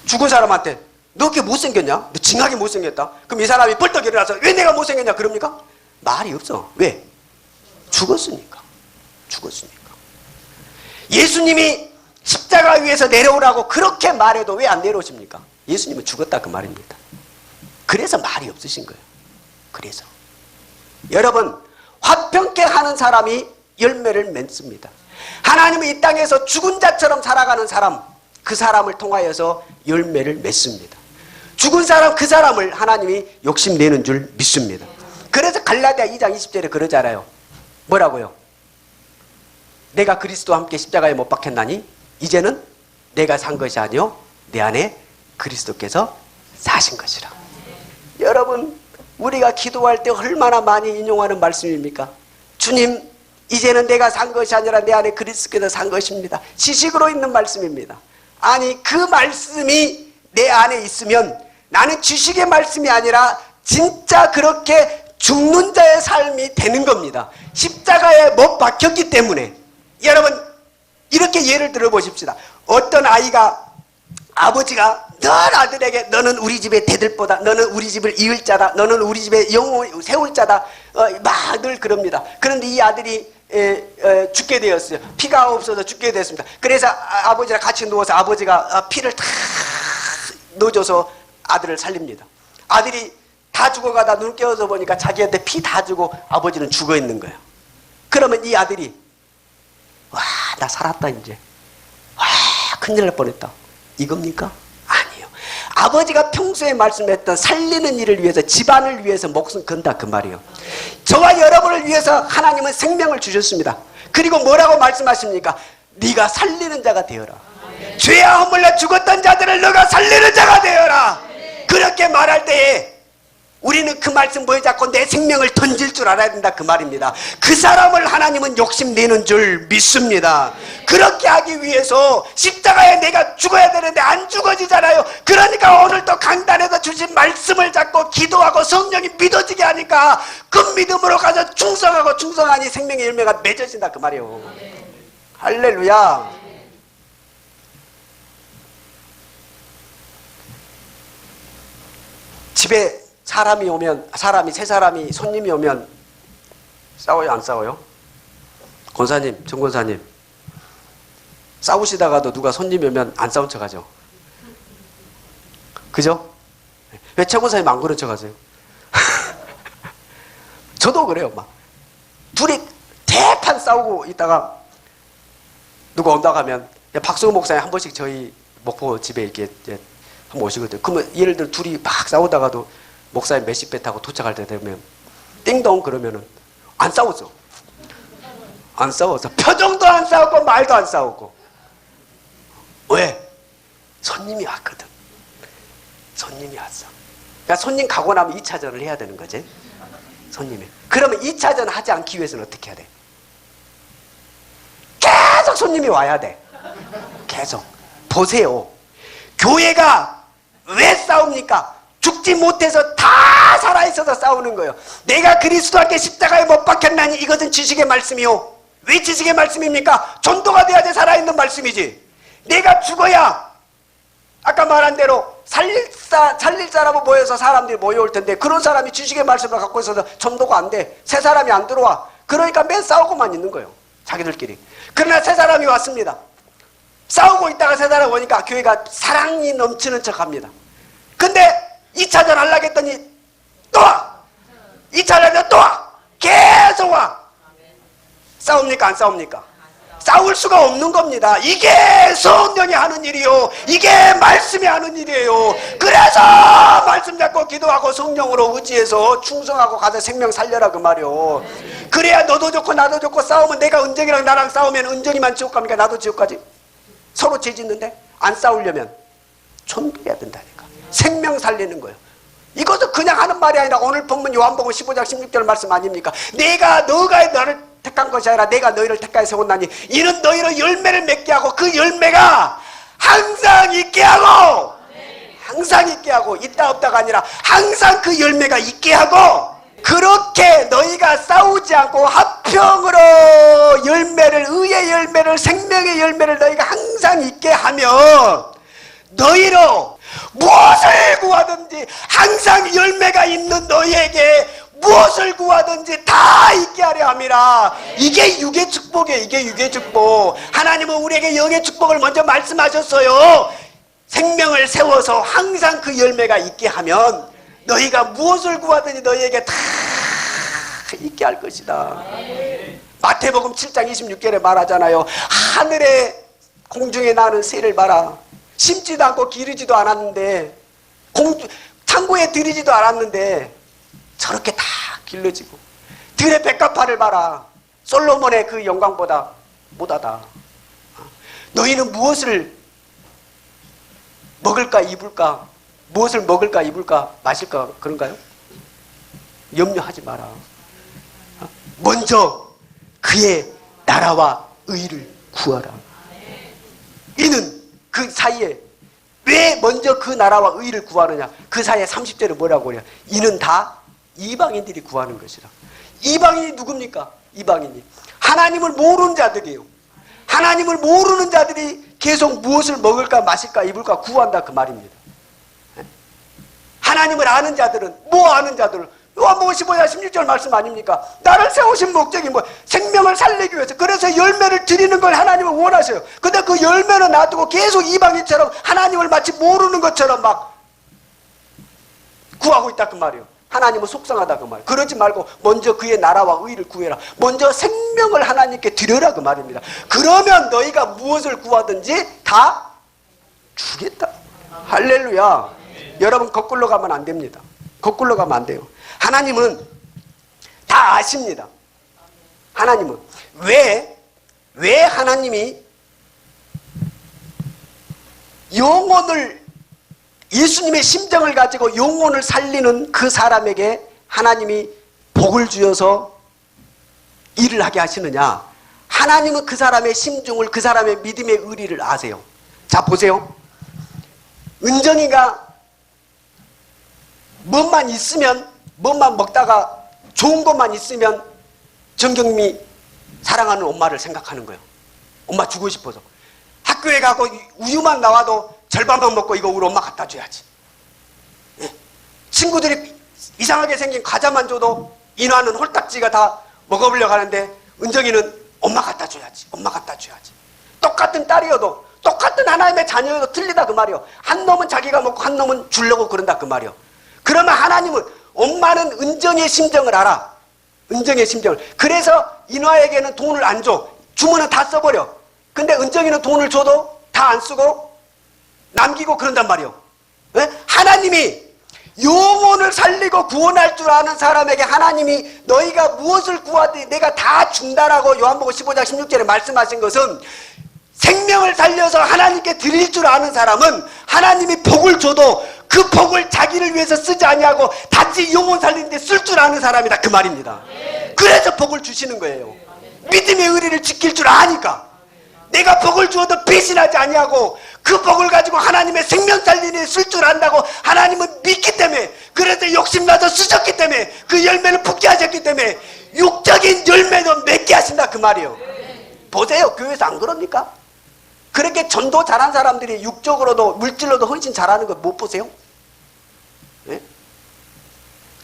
죽은 사람한테 너 그렇게 못생겼냐? 너 징하게 못생겼다. 그럼 이 사람이 벌떡 일어나서 왜 내가 못생겼냐 그럽니까? 말이 없어. 왜? 죽었으니까. 예수님이 십자가 위에서 내려오라고 그렇게 말해도 왜 안 내려오십니까? 예수님은 죽었다 그 말입니다. 그래서 말이 없으신 거예요. 그래서 여러분, 화평케 하는 사람이 열매를 맺습니다. 하나님은 이 땅에서 죽은 자처럼 살아가는 사람, 그 사람을 통하여서 열매를 맺습니다. 죽은 사람, 그 사람을 하나님이 욕심내는 줄 믿습니다. 그래서 갈라디아 2장 20절에 그러잖아요. 뭐라고요? 내가 그리스도와 함께 십자가에 못 박혔나니 이제는 내가 산 것이 아니요 내 안에 그리스도께서 사신 것이라. 여러분, 우리가 기도할 때 얼마나 많이 인용하는 말씀입니까? 주님, 이제는 내가 산 것이 아니라 내 안에 그리스도께서 산 것입니다. 지식으로 있는 말씀입니다. 아니, 그 말씀이 내 안에 있으면 나는 지식의 말씀이 아니라 진짜 그렇게 죽는 자의 삶이 되는 겁니다. 십자가에 못 박혔기 때문에. 여러분, 이렇게 예를 들어 보십시다. 어떤 아이가 아버지가 늘 아들에게 너는 우리 집의 대들보다, 너는 우리 집을 이을 자다, 너는 우리 집의 영웅을 세울 자다, 막 늘 그럽니다. 그런데 이 아들이 죽게 되었어요. 피가 없어서 죽게 됐습니다. 그래서 아버지랑 같이 누워서 아버지가 피를 다 넣어줘서 아들을 살립니다. 아들이 다 죽어가다 눈 깨어서 보니까 자기한테 피 다 주고 아버지는 죽어 있는 거예요. 그러면 이 아들이 와, 나 살았다 이제. 와, 큰일 날 뻔했다. 이겁니까? 아니에요. 아버지가 평소에 말씀했던 살리는 일을 위해서, 집안을 위해서 목숨 건다 그 말이에요. 저와 여러분을 위해서 하나님은 생명을 주셨습니다. 그리고 뭐라고 말씀하십니까? 네가 살리는 자가 되어라. 죄와 허물로 죽었던 자들을 너가 살리는 자가 되어라. 그렇게 말할 때에 우리는 그 말씀 뭐에 잡고 내 생명을 던질 줄 알아야 된다 그 말입니다. 그 사람을 하나님은 욕심내는 줄 믿습니다. 그렇게 하기 위해서 십자가에 내가 죽어야 되는데 안 죽어지잖아요. 그러니까 오늘 또 강단에서 주신 말씀을 잡고 기도하고 성령이 믿어지게 하니까 그 믿음으로 가서 충성하고 충성하니 생명의 열매가 맺어진다 그 말이에요. 할렐루야. 집에 사람이 오면, 세 사람이 손님이 오면 싸워요, 안 싸워요? 권사님, 정 권사님, 싸우시다가도 누가 손님이 오면 안 싸운 척 하죠. 그죠? 왜 최 권사님 안 그런 척 하세요? 저도 그래요. 막 둘이 대판 싸우고 있다가 누가 온다고 하면, 박수호 목사님 한 번씩 저희 목포 집에 이렇게 한번 오시거든요. 그러면 예를 들어 둘이 막 싸우다가도 목사님 몇십 배 타고 도착할 때 되면 띵동 그러면은 안 싸웠어. 안 싸웠어. 표정도 안 싸웠고 말도 안 싸웠고. 왜? 손님이 왔거든. 손님이 왔어. 그러니까 손님 가고 나면 2차전을 해야 되는 거지. 손님이. 그러면 2차전 하지 않기 위해서는 어떻게 해야 돼? 계속 손님이 와야 돼. 계속. 보세요. 교회가 왜 싸웁니까? 죽지 못해서 다 살아있어서 싸우는 거예요. 내가 그리스도께 십자가에 못 박혔나니 이것은 지식의 말씀이요. 왜 지식의 말씀입니까? 전도가 돼야지 살아있는 말씀이지. 내가 죽어야 아까 말한 대로 살릴 사람을 모여서 사람들이 모여올 텐데 그런 사람이 지식의 말씀을 갖고 있어서 전도가 안 돼. 새 사람이 안 들어와. 그러니까 맨 싸우고만 있는 거예요. 자기들끼리. 그러나 새 사람이 왔습니다. 싸우고 있다가 새 사람이 오니까 교회가 사랑이 넘치는 척합니다. 근데 2차전 하려고 했더니 또 와! 2차전 하려고 또 와! 계속 와! 싸웁니까? 안 싸웁니까? 싸울 수가 없는 겁니다. 이게 성령이 하는 일이요. 이게 말씀이 하는 일이에요. 그래서 말씀 잡고 기도하고 성령으로 의지해서 충성하고 가서 생명 살려라 그 말이요. 그래야 너도 좋고 나도 좋고 싸우면 내가 은정이랑 나랑 싸우면 은정이만 지옥 갑니까? 나도 지옥 가지? 서로 죄 짓는데 안 싸우려면 존귀해야 된다니까. 생명 살리는 거예요. 이것도 그냥 하는 말이 아니라 오늘 본문 요한복음 15장 16절 말씀 아닙니까? 너가 너를 택한 것이 아니라 내가 너희를 택하여 세웠나니 이는 너희로 열매를 맺게 하고 그 열매가 항상 있게 하고 항상 있게 하고 있다 없다가 아니라 항상 그 열매가 있게 하고 그렇게 너희가 싸우지 않고 화평으로 열매를 의의 열매를 생명의 열매를 너희가 항상 있게 하면 너희로 무엇을 구하든지 항상 열매가 있는 너희에게 무엇을 구하든지 다 있게 하려 함이라. 이게 육의 축복이에요. 이게 육의 축복. 하나님은 우리에게 영의 축복을 먼저 말씀하셨어요. 생명을 세워서 항상 그 열매가 있게 하면 너희가 무엇을 구하든지 너희에게 다 있게 할 것이다. 마태복음 7장 26절에 말하잖아요. 하늘에 공중에 나는 새를 봐라. 심지도 않고 기르지도 않았는데 창고에 들이지도 않았는데 저렇게 다 길러지고 들의 백합화를 봐라. 솔로몬의 그 영광보다 못하다. 너희는 무엇을 먹을까 입을까? 무엇을 먹을까 입을까 마실까 그런가요? 염려하지 마라. 먼저 그의 나라와 의를 구하라. 이는 그 사이에 왜 먼저 그 나라와 의를 구하느냐? 그 사이에 30절에 뭐라고 그래요? 이는 다 이방인들이 구하는 것이라. 이방인이 누굽니까? 이방인이 하나님을 모르는 자들이에요. 하나님을 모르는 자들이 계속 무엇을 먹을까 마실까 입을까 구한다 그 말입니다. 하나님을 아는 자들은 뭐 아는 자들은 요한복음 15장 16절 말씀 아닙니까? 나를 세우신 목적이 뭐 생명을 살리기 위해서 그래서 열매를 드리는 걸 하나님은 원하셔요. 근데 그 열매는 놔두고 계속 이방인처럼 하나님을 마치 모르는 것처럼 막 구하고 있다 그 말이에요. 하나님은 속상하다 그 말이에요. 그러지 말고 먼저 그의 나라와 의를 구해라. 먼저 생명을 하나님께 드려라 그 말입니다. 그러면 너희가 무엇을 구하든지 다 주겠다. 할렐루야. 여러분 거꾸로 가면 안 됩니다. 거꾸로 가면 안 돼요. 하나님은 다 아십니다. 하나님은 왜 하나님이 영혼을 예수님의 심정을 가지고 영혼을 살리는 그 사람에게 하나님이 복을 주어서 일을 하게 하시느냐? 하나님은 그 사람의 심중을, 그 사람의 믿음의 의리를 아세요. 자 보세요. 은정이가 뭐만 있으면, 뭐만 먹다가 좋은 것만 있으면 정경미 사랑하는 엄마를 생각하는 거예요. 엄마 주고 싶어서. 학교에 가고 우유만 나와도 절반만 먹고 이거 우리 엄마 갖다 줘야지. 예. 친구들이 이상하게 생긴 과자만 줘도 인화는 홀딱지가 다 먹어보려고 하는데 은정이는 엄마 갖다 줘야지. 엄마 갖다 줘야지. 똑같은 딸이어도 똑같은 하나님의 자녀여도 틀리다 그 말이요. 한 놈은 자기가 먹고 한 놈은 주려고 그런다 그 말이요. 그러면 하나님은 엄마는 은정의 심정을 알아. 은정의 심정을. 그래서 인화에게는 돈을 안 줘. 주면은 다 써버려. 근데 은정이는 돈을 줘도 다 안 쓰고 남기고 그런단 말이에요. 네? 하나님이 영혼을 살리고 구원할 줄 아는 사람에게 하나님이 너희가 무엇을 구하든지 내가 다 준다라고 요한복음 15장 16절에 말씀하신 것은 생명을 살려서 하나님께 드릴 줄 아는 사람은 하나님이 복을 줘도 그 복을 자기를 위해서 쓰지 아니하고 단지 영혼 살리는 데 쓸 줄 아는 사람이다 그 말입니다. 그래서 복을 주시는 거예요. 믿음의 의리를 지킬 줄 아니까. 내가 복을 주어도 배신하지 아니하고 그 복을 가지고 하나님의 생명 살리는 데 쓸 줄 안다고 하나님은 믿기 때문에, 그래서 욕심나서 쓰셨기 때문에 그 열매를 붓게 하셨기 때문에 육적인 열매도 맺게 하신다 그 말이에요. 보세요. 교회에서 안 그럽니까? 그렇게 전도 잘한 사람들이 육적으로도 물질로도 훨씬 잘하는 거 못 보세요? 네?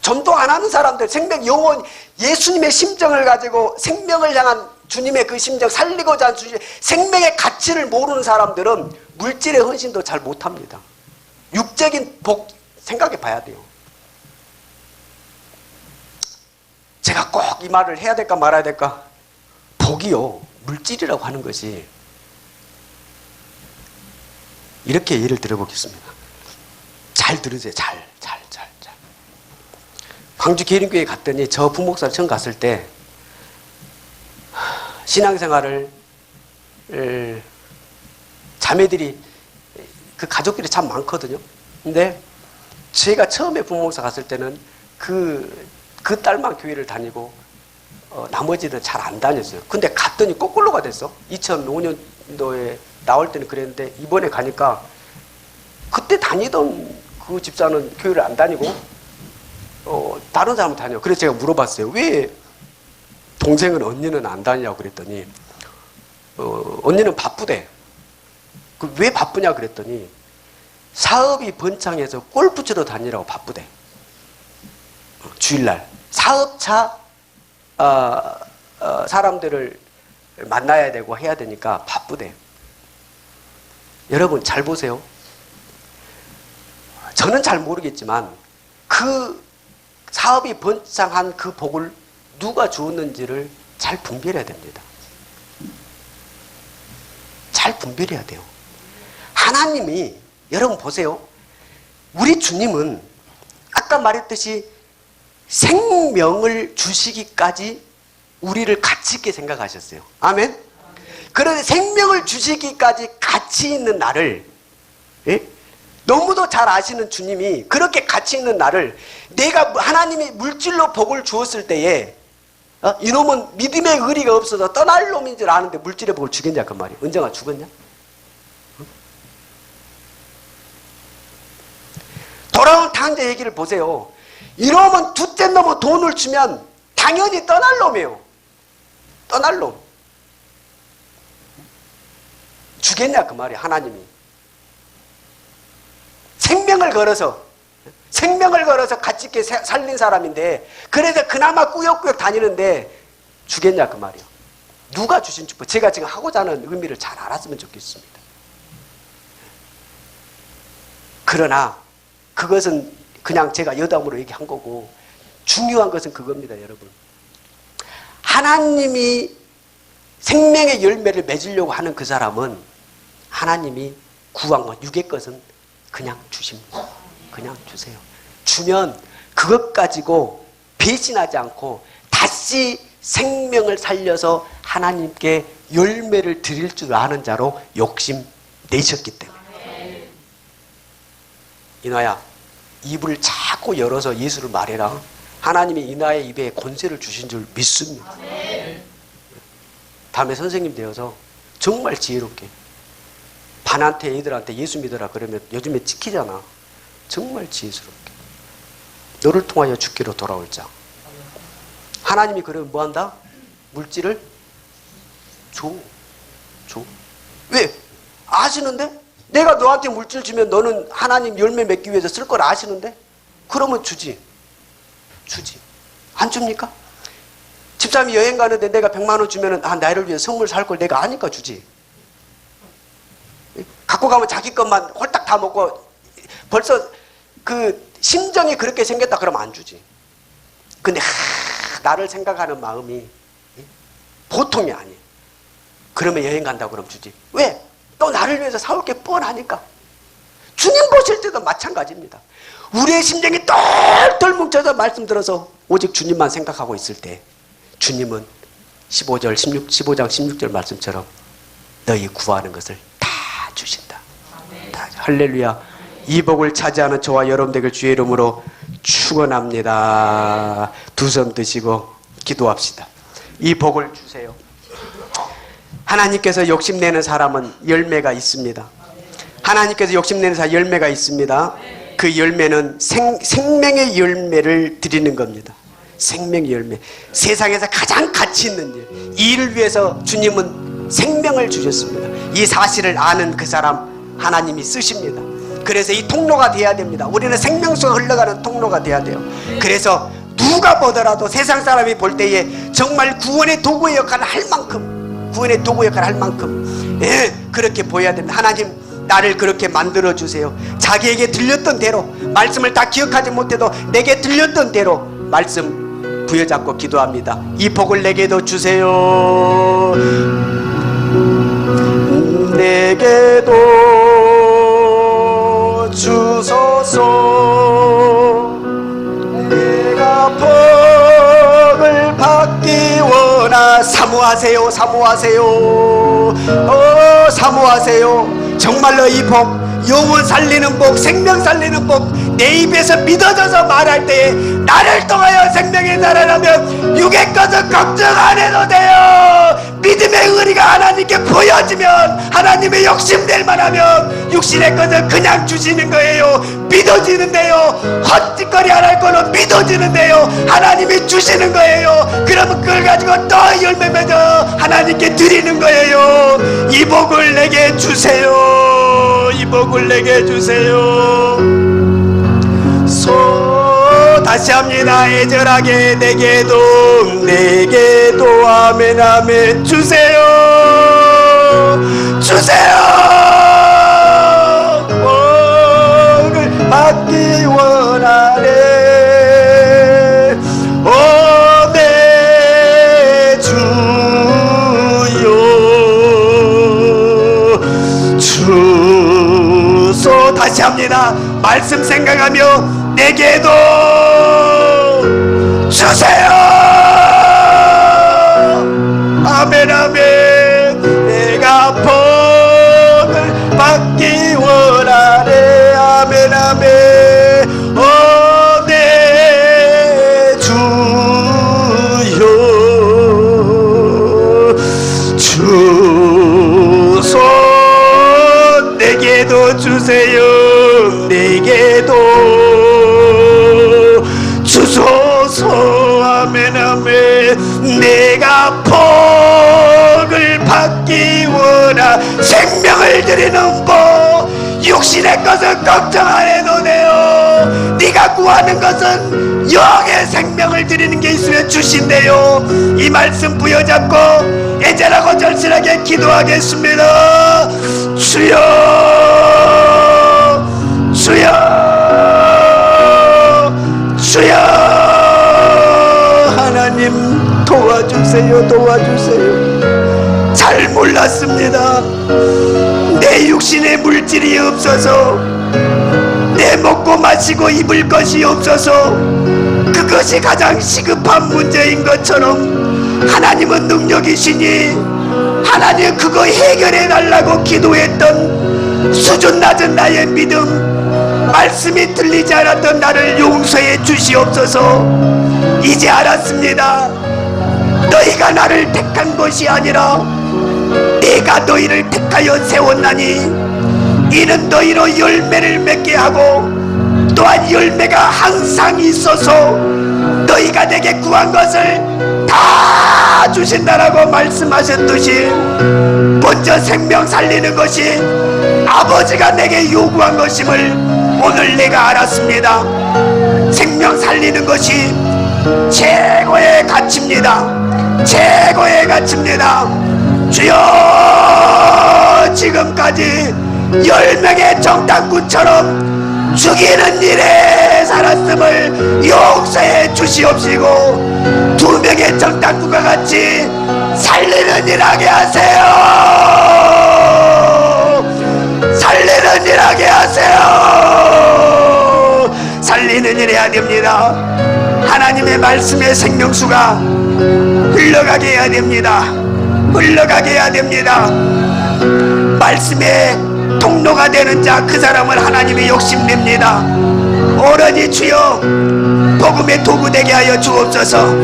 전도 안 하는 사람들, 생명, 영혼, 예수님의 심정을 가지고 생명을 향한 주님의 그 심정, 살리고자 하는 주님의 생명의 가치를 모르는 사람들은 물질의 헌신도 잘 못합니다. 육적인 복 생각해 봐야 돼요. 제가 꼭 이 말을 해야 될까 말아야 될까? 복이요, 물질이라고 하는 것이, 이렇게 예를 들어보겠습니다. 잘 들으세요. 잘. 광주 계림교회 갔더니 저 부목사를 처음 갔을 때 신앙생활을 자매들이 그 가족들이 참 많거든요. 근데 제가 처음에 부목사 갔을 때는 그 딸만 교회를 다니고 나머지는 잘 안 다녔어요. 근데 갔더니 거꾸로가 됐어. 2005년도에 나올 때는 그랬는데 이번에 가니까 그때 다니던 그 집사는 교회를 안 다니고 다른 사람은 다녀. 그래서 제가 물어봤어요. 왜 동생은, 언니는 안 다니냐고 그랬더니 언니는 바쁘대. 왜 바쁘냐 그랬더니 사업이 번창해서 골프 치러 다니라고 바쁘대. 주일날 사업차 사람들을 만나야 되고 해야 되니까 바쁘대. 여러분 잘 보세요. 저는 잘 모르겠지만 그 사업이 번창한 그 복을 누가 주었는지를 잘 분별해야 됩니다. 잘 분별해야 돼요. 하나님이, 여러분 보세요. 우리 주님은 아까 말했듯이 생명을 주시기까지 우리를 가치 있게 생각하셨어요. 아멘? 그런데 생명을 주시기까지 가치 있는 나를, 예? 너무도 잘 아시는 주님이 그렇게 가치 있는 나를, 내가 하나님이 물질로 복을 주었을 때에 이놈은 믿음의 의리가 없어서 떠날 놈인 줄 아는데 물질의 복을 주겠냐 그 말이에요. 은정아 죽었냐? 응? 돌아온 탕자 얘기를 보세요. 이놈은 둘째 놈은 돈을 주면 당연히 떠날 놈이에요. 떠날 놈. 주겠냐 그 말이야. 하나님이 생명을 걸어서 가치 있게 살린 사람인데, 그래서 그나마 꾸역꾸역 다니는데 주겠냐 그 말이야. 누가 주신 축복? 제가 지금 하고자 하는 의미를 잘 알았으면 좋겠습니다. 그러나 그것은 그냥 제가 여담으로 얘기한 거고, 중요한 것은 그겁니다, 여러분. 하나님이 생명의 열매를 맺으려고 하는 그 사람은 하나님이 구한 것, 육의 것은 그냥 주십니다. 그냥 주세요. 주면 그것 가지고 배신하지 않고 다시 생명을 살려서 하나님께 열매를 드릴 줄 아는 자로 욕심내셨기 때문에. 이나야, 입을 자꾸 열어서 예수를 말해라. 하나님이 이나의 입에 권세를 주신 줄 믿습니다. 다음에 선생님 되어서 정말 지혜롭게 반한테 애들한테 예수 믿어라 그러면 요즘에 찍히잖아. 정말 지혜스럽게 너를 통하여 죽기로 돌아올 자. 하나님이 그러면 뭐한다? 물질을 줘. 왜? 아시는데? 내가 너한테 물질 주면 너는 하나님 열매 맺기 위해서 쓸 걸 아시는데? 그러면 주지. 안 줍니까? 집사람이 여행 가는데 내가 100만 원 주면은 나를 위해 선물 살 걸 내가 아니까 주지. 갖고 가면 자기 것만 홀딱 다 먹고 벌써 그 심정이 그렇게 생겼다 그러면 안 주지. 근데 나를 생각하는 마음이 보통이 아니에요. 그러면 여행 간다고 그러면 주지. 왜? 또 나를 위해서 사올 게 뻔하니까. 주님 보실 때도 마찬가지입니다. 우리의 심정이 똘똘 뭉쳐서 말씀 들어서 오직 주님만 생각하고 있을 때 주님은 15장 16절 말씀처럼 너희 구하는 것을 다 주신다. 다. 할렐루야. 이 복을 차지하는 저와 여러분 되길 주의 이름으로 축원합니다. 두 손 드시고 기도합시다. 이 복을 주세요. 하나님께서 욕심내는 사람은 열매가 있습니다. 하나님께서 욕심내는 사람 열매가 있습니다. 그 열매는 생명의 열매를 드리는 겁니다. 생명의 열매. 세상에서 가장 가치 있는 일. 이를 위해서 주님은 생명을 주셨습니다. 이 사실을 아는 그 사람 하나님이 쓰십니다. 그래서 이 통로가 돼야 됩니다. 우리는 생명수가 흘러가는 통로가 돼야 돼요. 그래서 누가 보더라도 세상 사람이 볼 때에 정말 구원의 도구의 역할을 할 만큼 그렇게 보여야 됩니다. 하나님, 나를 그렇게 만들어주세요. 자기에게 들렸던 대로, 말씀을 다 기억하지 못해도 내게 들렸던 대로 말씀 부여잡고 기도합니다. 이 복을 내게도 주세요. 내게도 주소서. 내가 복을 받기 원하. 사모하세요. 사모하세요. 정말로 이 복, 영혼 살리는 복, 생명 살리는 복, 내 입에서 믿어져서 말할 때에 나를 통하여 생명이 살아나면 육의 것은 걱정 안 해도 돼요. 믿음의 의리가 하나님께 보여지면, 하나님의 욕심될 만하면 육신의 것은 그냥 주시는 거예요. 믿어지는데요. 헛짓거리 안 할 거는 믿어지는데요. 하나님이 주시는 거예요. 그러면 그걸 가지고 또 열매 맺어 하나님께 드리는 거예요. 이 복을 내게 주세요. 이 복을 내게 주세요. 다시 합니다. 애절하게 내게도 아멘 아멘 주세요. 복을 받기 원하네. 오 내 주여 주소. 다시 합니다. 말씀 생각하며 내게도 주세요. 아멘 아멘. 내가 복을 받기 원하네. 아멘 아멘. 오 내 주여 주소. 내게도 주세요. 내게도 주소서. 아멘 아멘. 내가 복을 받기 원하. 생명을 드리는 복 육신의 것은 걱정 안 해도 돼요. 네가 구하는 것은 영의 생명을 드리는 게 있으면 주신대요. 이 말씀 부여잡고 애절하고 절실하게 기도하겠습니다. 주여 주여 주여 하나님 도와주세요. 도와주세요. 잘 몰랐습니다. 내 육신의 물질이 없어서 내 먹고 마시고 입을 것이 없어서 그것이 가장 시급한 문제인 것처럼 하나님은 능력이시니 하나님 그거 해결해 달라고 기도했던 수준 낮은 나의 믿음, 말씀이 들리지 않았던 나를 용서해 주시옵소서. 이제 알았습니다. 너희가 나를 택한 것이 아니라 내가 너희를 택하여 세웠나니 이는 너희로 열매를 맺게 하고 또한 열매가 항상 있어서 너희가 내게 구한 것을 다 주신다라고 말씀하셨듯이 먼저 생명 살리는 것이 아버지가 내게 요구한 것임을 오늘 내가 알았습니다. 생명 살리는 것이 최고의 가치입니다. 최고의 가치입니다. 주여 지금까지 10명의 정탐꾼처럼 죽이는 일에 살았음을 용서해 주시옵시고 2명의 정탐꾼과 같이 살리는 일 하게 하세요. 살리는 일 하게 하세요. 살리는 일 해야 됩니다. 하나님의 말씀의 생명수가 흘러가게 해야 됩니다. 흘러가게 해야 됩니다. 말씀의 통로가 되는 자 그 사람을 하나님이 욕심냅니다. 오로지 주여 복음의 도구 되게 하여 주옵소서.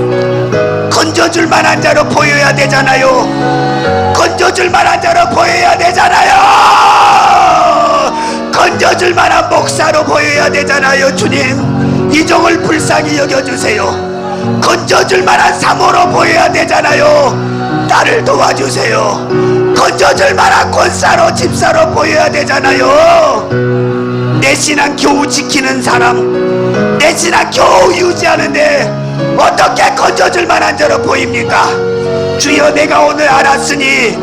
건져줄 만한 자로 보여야 되잖아요. 건져줄 만한 자로 보여야 되잖아요. 건져줄 만한 목사로 보여야 되잖아요. 주님 이 종을 불쌍히 여겨주세요. 건져줄 만한 사모로 보여야 되잖아요. 나를 도와주세요. 건져줄 만한 권사로 집사로 보여야 되잖아요. 내 신앙 겨우 지키는 사람, 내 신앙 겨우 유지하는데 어떻게 건져줄 만한 자로 보입니까? 주여 내가 오늘 알았으니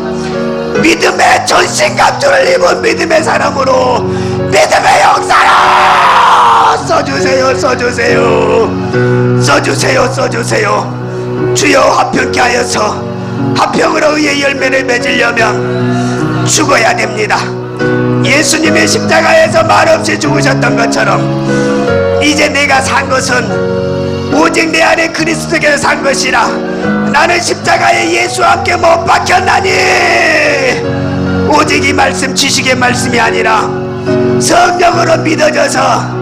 믿음의 전신갑주를 입은 믿음의 사람으로 믿음의 역사로 써주세요. 써주세요. 써주세요. 써주세요. 주여 화평케 하여서 화평으로 의의 열매를 맺으려면 죽어야 됩니다. 예수님의 십자가에서 말없이 죽으셨던 것처럼 이제 내가 산 것은 오직 내 안에 그리스도께서 산 것이라 나는 십자가에 예수와 함께 못 박혔나니 오직 이 말씀 지식의 말씀이 아니라 성령으로 믿어져서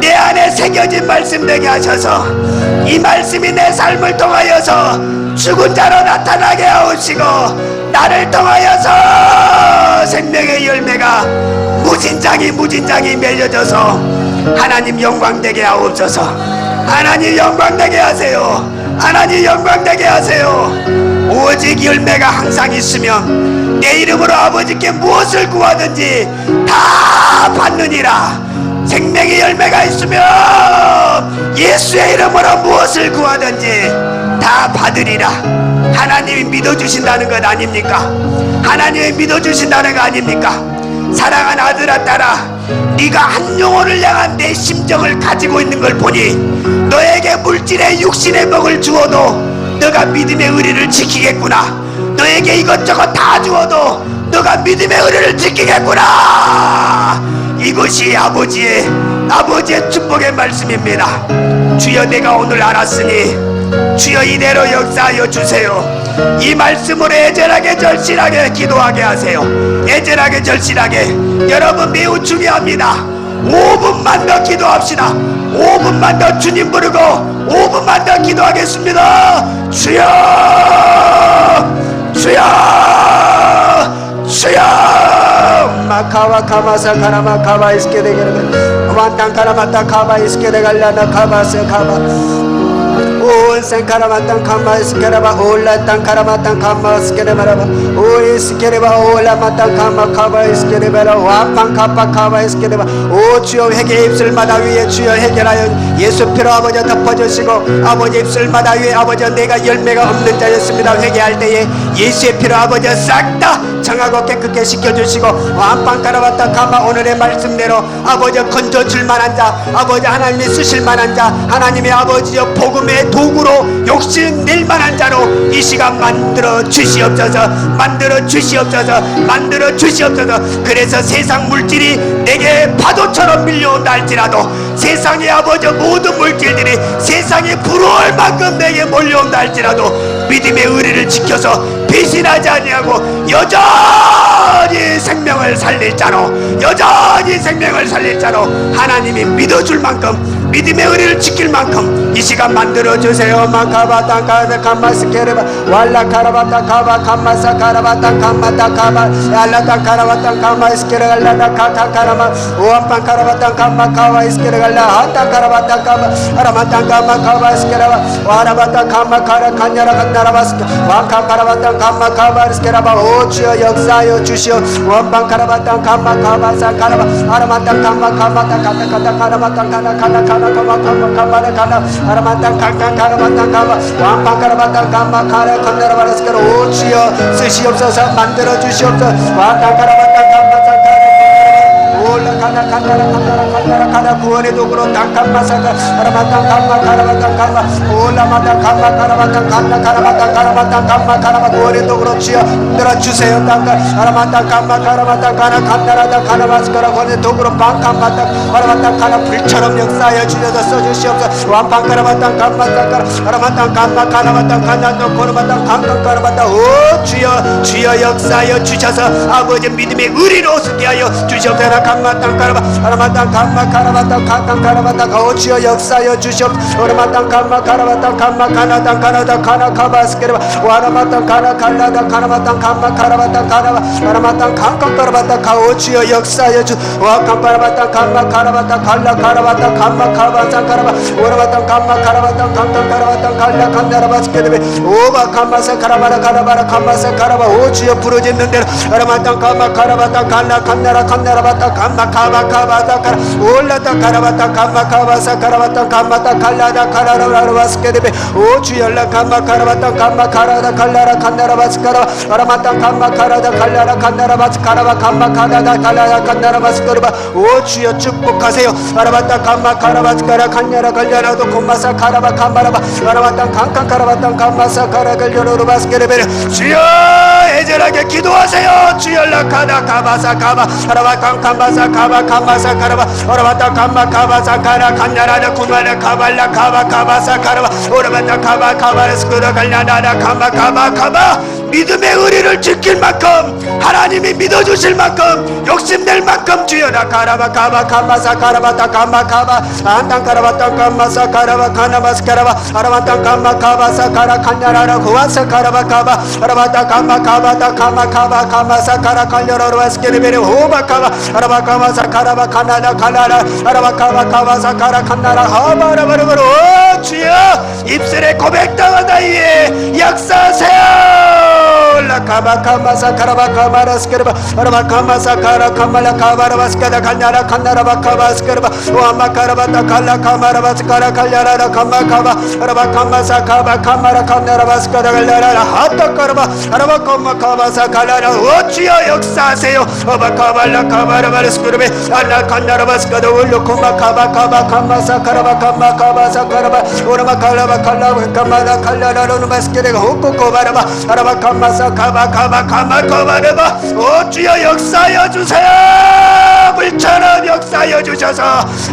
내 안에 새겨진 말씀 되게 하셔서 이 말씀이 내 삶을 통하여서 죽은 자로 나타나게 하옵시고 나를 통하여서 생명의 열매가 무진장이 맺어져서 하나님 영광되게 하옵소서. 하나님 영광되게 하세요. 하나님 영광되게 하세요. 오직 열매가 항상 있으면 내 이름으로 아버지께 무엇을 구하든지 다 받느니라. 생명의 열매가 있으면 예수의 이름으로 무엇을 구하든지 다 받으리라. 하나님이 믿어주신다는 것 아닙니까? 하나님이 믿어주신다는 거 아닙니까? 사랑하는 아들아 딸아, 네가 한 영혼을 향한 내 심정을 가지고 있는 걸 보니 너에게 물질의 육신의 먹을 주어도 너가 믿음의 의리를 지키겠구나. 너에게 이것저것 다 주어도 너가 믿음의 의리를 지키겠구나. 이것이 아버지의 축복의 말씀입니다. 주여 내가 오늘 알았으니 주여 이대로 역사하여 주세요. 이 말씀으로 애절하게 절실하게 기도하게 하세요. 애절하게 절실하게. 여러분 매우 중요합니다. 5분만 더 기도합시다. 5분만 더 주님 부르고 5분만 더 기도하겠습니다. 주여 주여 주여 마카와 카마사 카라마 카바 이스케데게르 완탄 카라마타 카바 이스케데갈라나 카바세 카바. 오 온 생카라마탄 카마스케라바 올라탄 카라마탄 카마스케레바라바 오이스케레바 올라마탄 카마카바이스케레바라 와판 카파카바이스케레바 오 주여 회개 입술마다 위에 주여 해결하여 예수 피로 아버지 덮어주시고 아버지 입술마다 위에 아버지 내가 열매가 없는 자였습니다. 회개할 때에 예수의 피로 아버지 싹 다 정하고 깨끗게 시켜주시고 완판 카라바탄 카마 오늘의 말씀대로 아버지 건져줄 만한 자 아버지 하나님이 쓰실 만한 자 하나님의 아버지여 복음의 도구로 욕심낼 만한 자로 이 시간 만들어 주시옵소서. 만들어 주시옵소서. 만들어 주시옵소서. 그래서 세상 물질이 내게 파도처럼 밀려온다 할지라도 세상의 아버지 모든 물질들이 세상에 부러울 만큼 내게 몰려온다 할지라도 믿음의 의리를 지켜서 배신하지 아니하고 여전히 생명을 살릴 자로 여전히 생명을 살릴 자로 하나님이 믿어줄 만큼 믿음의 의리를 지킬 만큼 이 시간 만들어주세요. 마카바탄 카마스케레바 왈라카라바탄 카바 카마사 카라바탄 카마타 카바 알라탄 카라바탄 카마스케레 알라탄 카카카라마 오암판 카라바탄 카마카와 이스케레 알라 하탄 카라바탄 카바 아라마탄 카마카바 스케레바 와라바탄 카마카라 칸야라 칸나라바스 와카카라바탄 카마카바 스케레바 오 주여 역사여 주시오 오암판 카라바탄 카마카바사 카라바 아라마탄 카마카바타 카타카타 카라바탄 카나카나 카마카마카바라 카나 아라마탄 카카카라바탄 카바 왕파카라바탄 카마카라 칸나라바스케레 오 주여 쓰시옵소서 만들어 주시옵소서 와카카라바탄 카마사카라 올라카나 칸나라 구원의 도구로 땅칸마사카 아라마탄 카마카라바탄 카마 올라마탄 카마카라바탄 칸나카라바탄 카마카라바 구원의 도구로 주여 들어주세요. 땅칸 아라마탄 카마카라바탄 카나 칸나라다 카나바스카라 구원의 도구로 빵칸바탄 아라마탄 카나 불처럼 역사하여 주셔서 써주시옵소서. 왕판카라바탄 카마사카라 아라마탄 카마카라바탄 칸나도 코르바탄 칸칸카라바탄 오 주여 주여 역사하여 주셔서 아버지 믿음의 의리로 쓰게 하여 주시옵소서. 카마탄 카라바 아라마탄 카마카라바탄 칸칸카라바탄 오 주여 역사하여 주시옵소서. 오라마탄 카마카라바탄 카마카나탄 카나다 카나카바스케레바 와라마탄 카나칼라다 카나마탄 카마카라바탄 카나바 아라마탄 칸칸카라바탄 오 주여 역사하여 주 와칸카라바탄 카마카라바탄 칼라카라바탄 카마카바탄 카라바 오라마탄 카마카라바탄 칸칸카라바탄 칼라칸나라바스케레베 오바 카마사 카라바라 카라바라 카마사 카라바 오 주여 부르짖는 대로 아라마탄 카마카라바탄 칼라칸나라 칸나라바탄 카마카바카바탄 카라 올라탄 카라바탄 카마카바사 카라바탄 카마탄 칼라다 카라라바스케레베 오 주여 라 카마카라바탄 카마카라다 칼라라 칸나라바스카라 아라마탄 카마카라다 칼라라 칸나라바스카라바 카마카다다 칼라라 칸나라바스카라바 오 주여 축복하세요. 아라바탄 카마카라바스카라 칸냐라 갈려라도 콤마사 카라바 칸바라바 아라바탄 칸칸카라바탄 칸마사 카라 갈려로바스케레베 주여 애절하게 기도하세요. 주여 라카다 카바사 카바 아라바탄 칸바사 카바 칸마사 카라바 아라바탄 칸마카바사 카라 칸냐라다 콤마라 카발라 카바 카바사 카라바 오라바탄 카바 카바스쿠라 갈냐나다 카바 카바 카바 믿음의 의리를 지킬 만큼 하나님이 믿어주실 만큼 욕심낼 만큼 주여라 카라바 카바 카마사 카라바타 카마 카바 안탄 카라바타 카마사 카라바 카나바스 카라바 아라바타 카마 카바사 카라 칸야라라 구와사 카라바 카바 아라바타 카마 카바타 카마 카바 카마사 카라 칸야라라스 케레베레 호바 카바 아라바 카마사 카라바 카나나 카나라 아라바 카바 카바사 카라 칸나라 하바라바르바르 오 주여 입술에 고백당하다 이에 역사하세요. 라카바 카마사 카라바 카마라스 케레바 아라바 카마사 카라 카말라 카바라바스카다 칸야라 칸나라바 카바스케레바 오아마 카라바타 칼라 카마라바스 카라 칼야라라 카마카바 아라바 카마사 카바 카마라 칸나라바스카다 갈라라 하타 카라바 아라바 카마카바사 칼라라 오 주여 역사하세요. 오바 카발라 카바라바스케레베 알라 칸나라바스카다 올로 코마카바 카바 카마사 카라바 카마카바사 카라바 오라마 칼라바 칼라바 카마라 칼라라로 바스케레가 호코코바라바 아라바 카마사 카바 카바 카마코바라바 오 주여 역사하여 주세요. 불처럼 역사하여 주셔서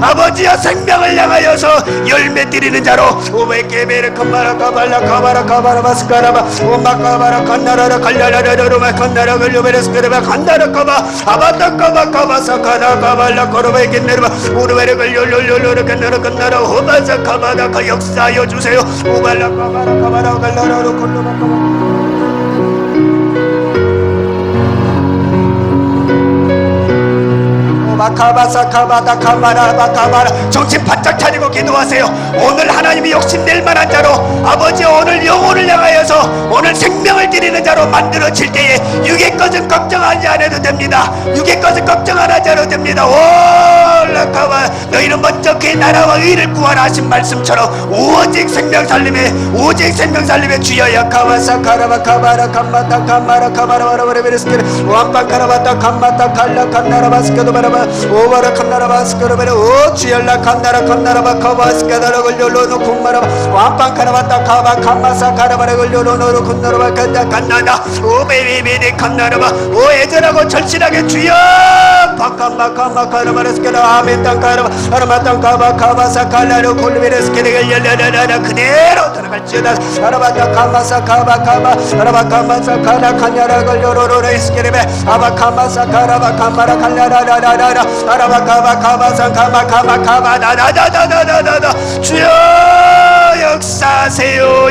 아버지여 생명을 향하여서 열매 드리는 자로 오베케베르 컴마라 카발라 카바라 카바라 바스카라바 오마카바라 칸나라라 칼라라라로마 칸나라 걸려베르스케르바 칸나라 카바 아바타 카바 카바사 카나 카발라 코르베케네르바 우르베르 걸려로로로 칸나라 칸나라 호바사 카바다 카 역사하여 주세요. 오발라 카바라 카바라 갈라라로 콜로마 카바 마카바사카바다 카마라바카마라. 정신 바짝 차리고 기도하세요. 오늘 하나님이 욕심낼 만한 자로, 아버지 오늘 영혼을 향하여서 오늘 생명을 드리는 자로 만들어질 때에 육의 것은 걱정하지 않아도 됩니다. 육의 것은 걱정 안 하지 않아도 됩니다. 올라카바. 너희는 먼저 그의 나라와 의를 구하라 하신 말씀처럼 오직 생명 살림의 주여 야카바사카라바 카바라 캄마타 카마라 카마라바라바레베르스케르 완방카라바타 캄마타 칼라 칸나라바스케도바라바 오바라 칸나라바스케도바라 오 주열라 칸나라바 카바스케다라 걸려로노 콤마라바 완방카라바타 카바 캄마사 카라바라 걸려로노 콤나라바 칸나다 오 베비베데 칸나라바 오 애절하고 절실하게 주여 바캄바캄바카라바스케라 아멘땅카라바 아라마땅카바 카바사 칼라로 콜베르스케데 열려라라 그대로 들어갈지어다 아라바타 카마사 카바 카바 아라바카마사 카라 칸야라 걸려로로 에스케레베 아바카마사 카라바 카마라 칼라라라라라 아라바카바 카바사 카마 카마 카바 나나나나나나나 주여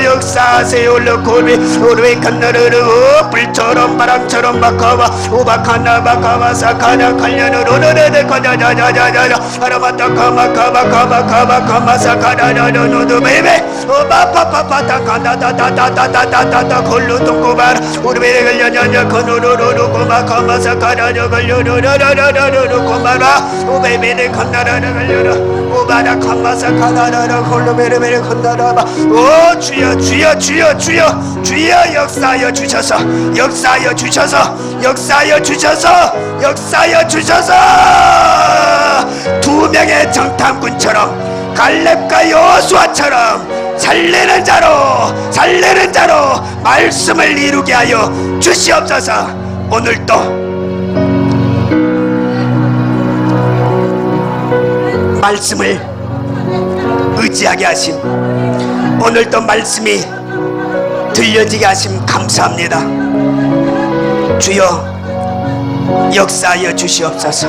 역사하세요 르코비 오르베 칸나르르 불처럼 바람처럼 바카바 오바카나 바카마사 카나 칼냐르로르레 카냐냐냐냐냐 아라바타 카마 카바 카바 카바 카마사 카나나노노 베베 오바파파파타 카나다다다다다다다 콜루동고바라 오르베 걸려냐냐 코노로로로 고마 카마사 카나냐 걸려로라라라라로 고마라 오베베네 칸나라라 걸려라 오바라 카마사 카나라라 콜루베레베레 칸나라바 오 주여 역사하여 주셔서 두 명의 정탐꾼처럼 갈렙과 여호수아처럼 살리는 자로 말씀을 이루게 하여 주시옵소서. 오늘도 말씀을 의지하게 하심, 오늘도 말씀이 들려지게 하심 감사합니다. 주여 역사하여 주시옵소서.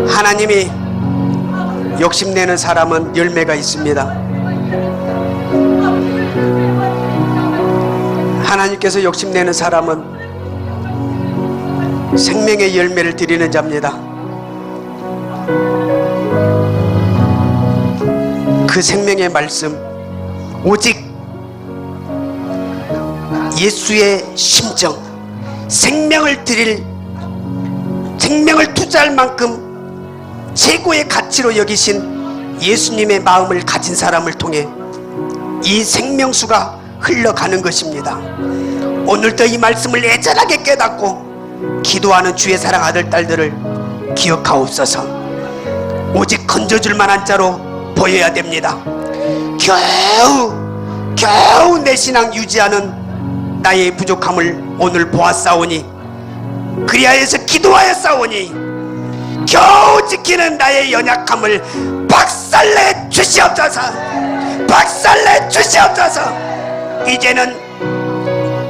하나님이 욕심내는 사람은 열매가 있습니다. 하나님께서 욕심내는 사람은 생명의 열매를 드리는 자입니다. 그 생명의 말씀, 오직 예수의 심정, 생명을 투자할 만큼 최고의 가치로 여기신 예수님의 마음을 가진 사람을 통해 이 생명수가 흘러가는 것입니다. 오늘도 이 말씀을 애절하게 깨닫고 기도하는 주의 사랑 아들 딸들을 기억하옵소서. 오직 건져줄 만한 자로 보여야 됩니다. 겨우 내 신앙 유지하는 나의 부족함을 오늘 보았사오니, 그리하여서 기도하였사오니 겨우 지키는 나의 연약함을 박살내 주시옵소서. 이제는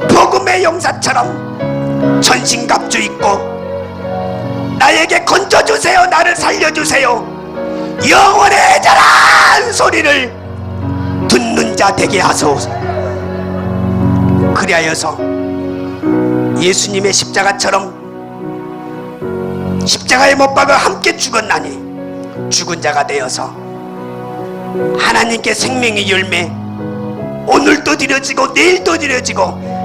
복음의 용사처럼 전신갑주 입고 나에게 건져주세요, 나를 살려주세요, 영원의 애절한 소리를 듣는 자 되게 하소서. 그리하여서 예수님의 십자가처럼 십자가에 못 박아 함께 죽었나니 죽은 자가 되어서 하나님께 생명의 열매 오늘도 드려지고 내일도 드려지고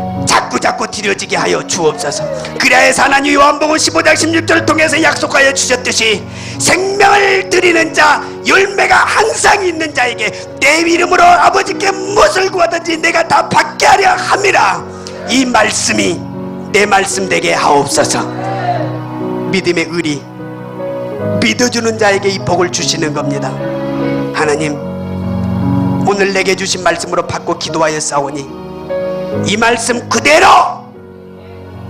자꾸 드려지게 하여 주옵소서. 그리하여서 하나님 요한복음 15장 16절을 통해서 약속하여 주셨듯이 생명을 드리는 자, 열매가 항상 있는 자에게 내 이름으로 아버지께 무엇을 구하든지 내가 다 받게 하려 함이라. 이 말씀이 내 말씀 되게 하옵소서. 믿음의 의리, 믿어주는 자에게 이 복을 주시는 겁니다. 하나님, 오늘 내게 주신 말씀으로 받고 기도하였사오니 이 말씀 그대로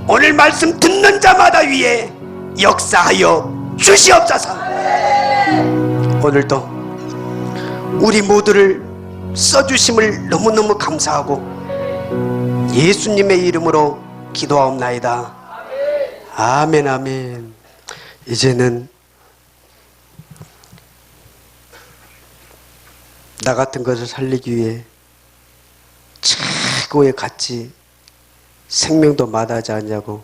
오늘 말씀 듣는 자마다 위에 역사하여 주시옵소서. 오늘도 우리 모두를 써주심을 너무너무 감사하고 예수님의 이름으로 기도하옵나이다. 아멘, 아멘. 이제는 나 같은 것을 살리기 위해 최고의 가치, 생명도 마다하지 않냐고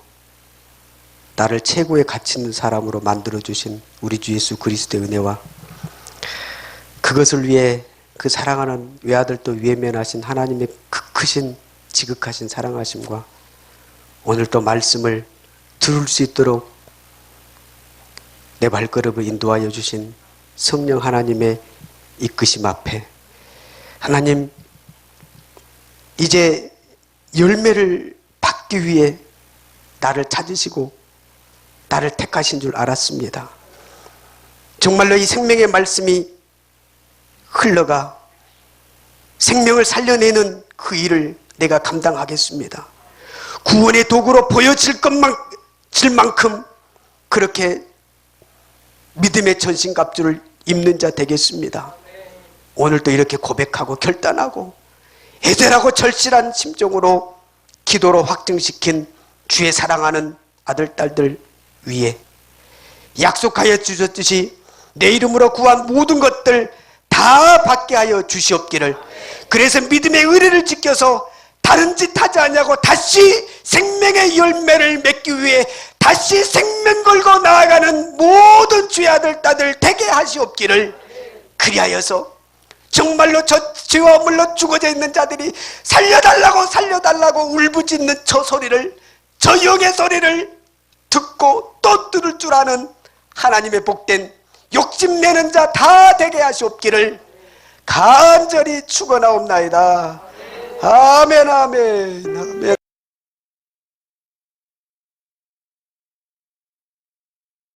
나를 최고의 가치 있는 사람으로 만들어주신 우리 주 예수 그리스도의 은혜와 그것을 위해 그 사랑하는 외아들도 외면하신 하나님의 크신 지극하신 사랑하심과 오늘 또 말씀을 들을 수 있도록 내 발걸음을 인도하여 주신 성령 하나님의 이끄심 앞에 하나님, 이제 열매를 받기 위해 나를 찾으시고 나를 택하신 줄 알았습니다. 정말로 이 생명의 말씀이 흘러가 생명을 살려내는 그 일을 내가 감당하겠습니다. 구원의 도구로 보여질 만큼 그렇게 믿음의 전신갑주를 입는 자 되겠습니다. 오늘도 이렇게 고백하고 결단하고 애절하고 절실한 심정으로 기도로 확증시킨 주의 사랑하는 아들, 딸들 위에 약속하여 주셨듯이 내 이름으로 구한 모든 것들 다 받게 하여 주시옵기를. 그래서 믿음의 의리를 지켜서 다른 짓 하지 않냐고 다시 생명의 열매를 맺기 위해 다시 생명 걸고 나아가는 모든 주의 아들, 딸들 되게 하시옵기를. 그리하여서 정말로 저 죄와 물로 죽어져 있는 자들이 살려달라고 울부짖는 저 소리를, 저 영의 소리를 듣고 또 들을 줄 아는 하나님의 복된 욕심내는 자 다 되게 하시옵기를 간절히 축원하옵나이다. 아멘, 아멘, 아멘.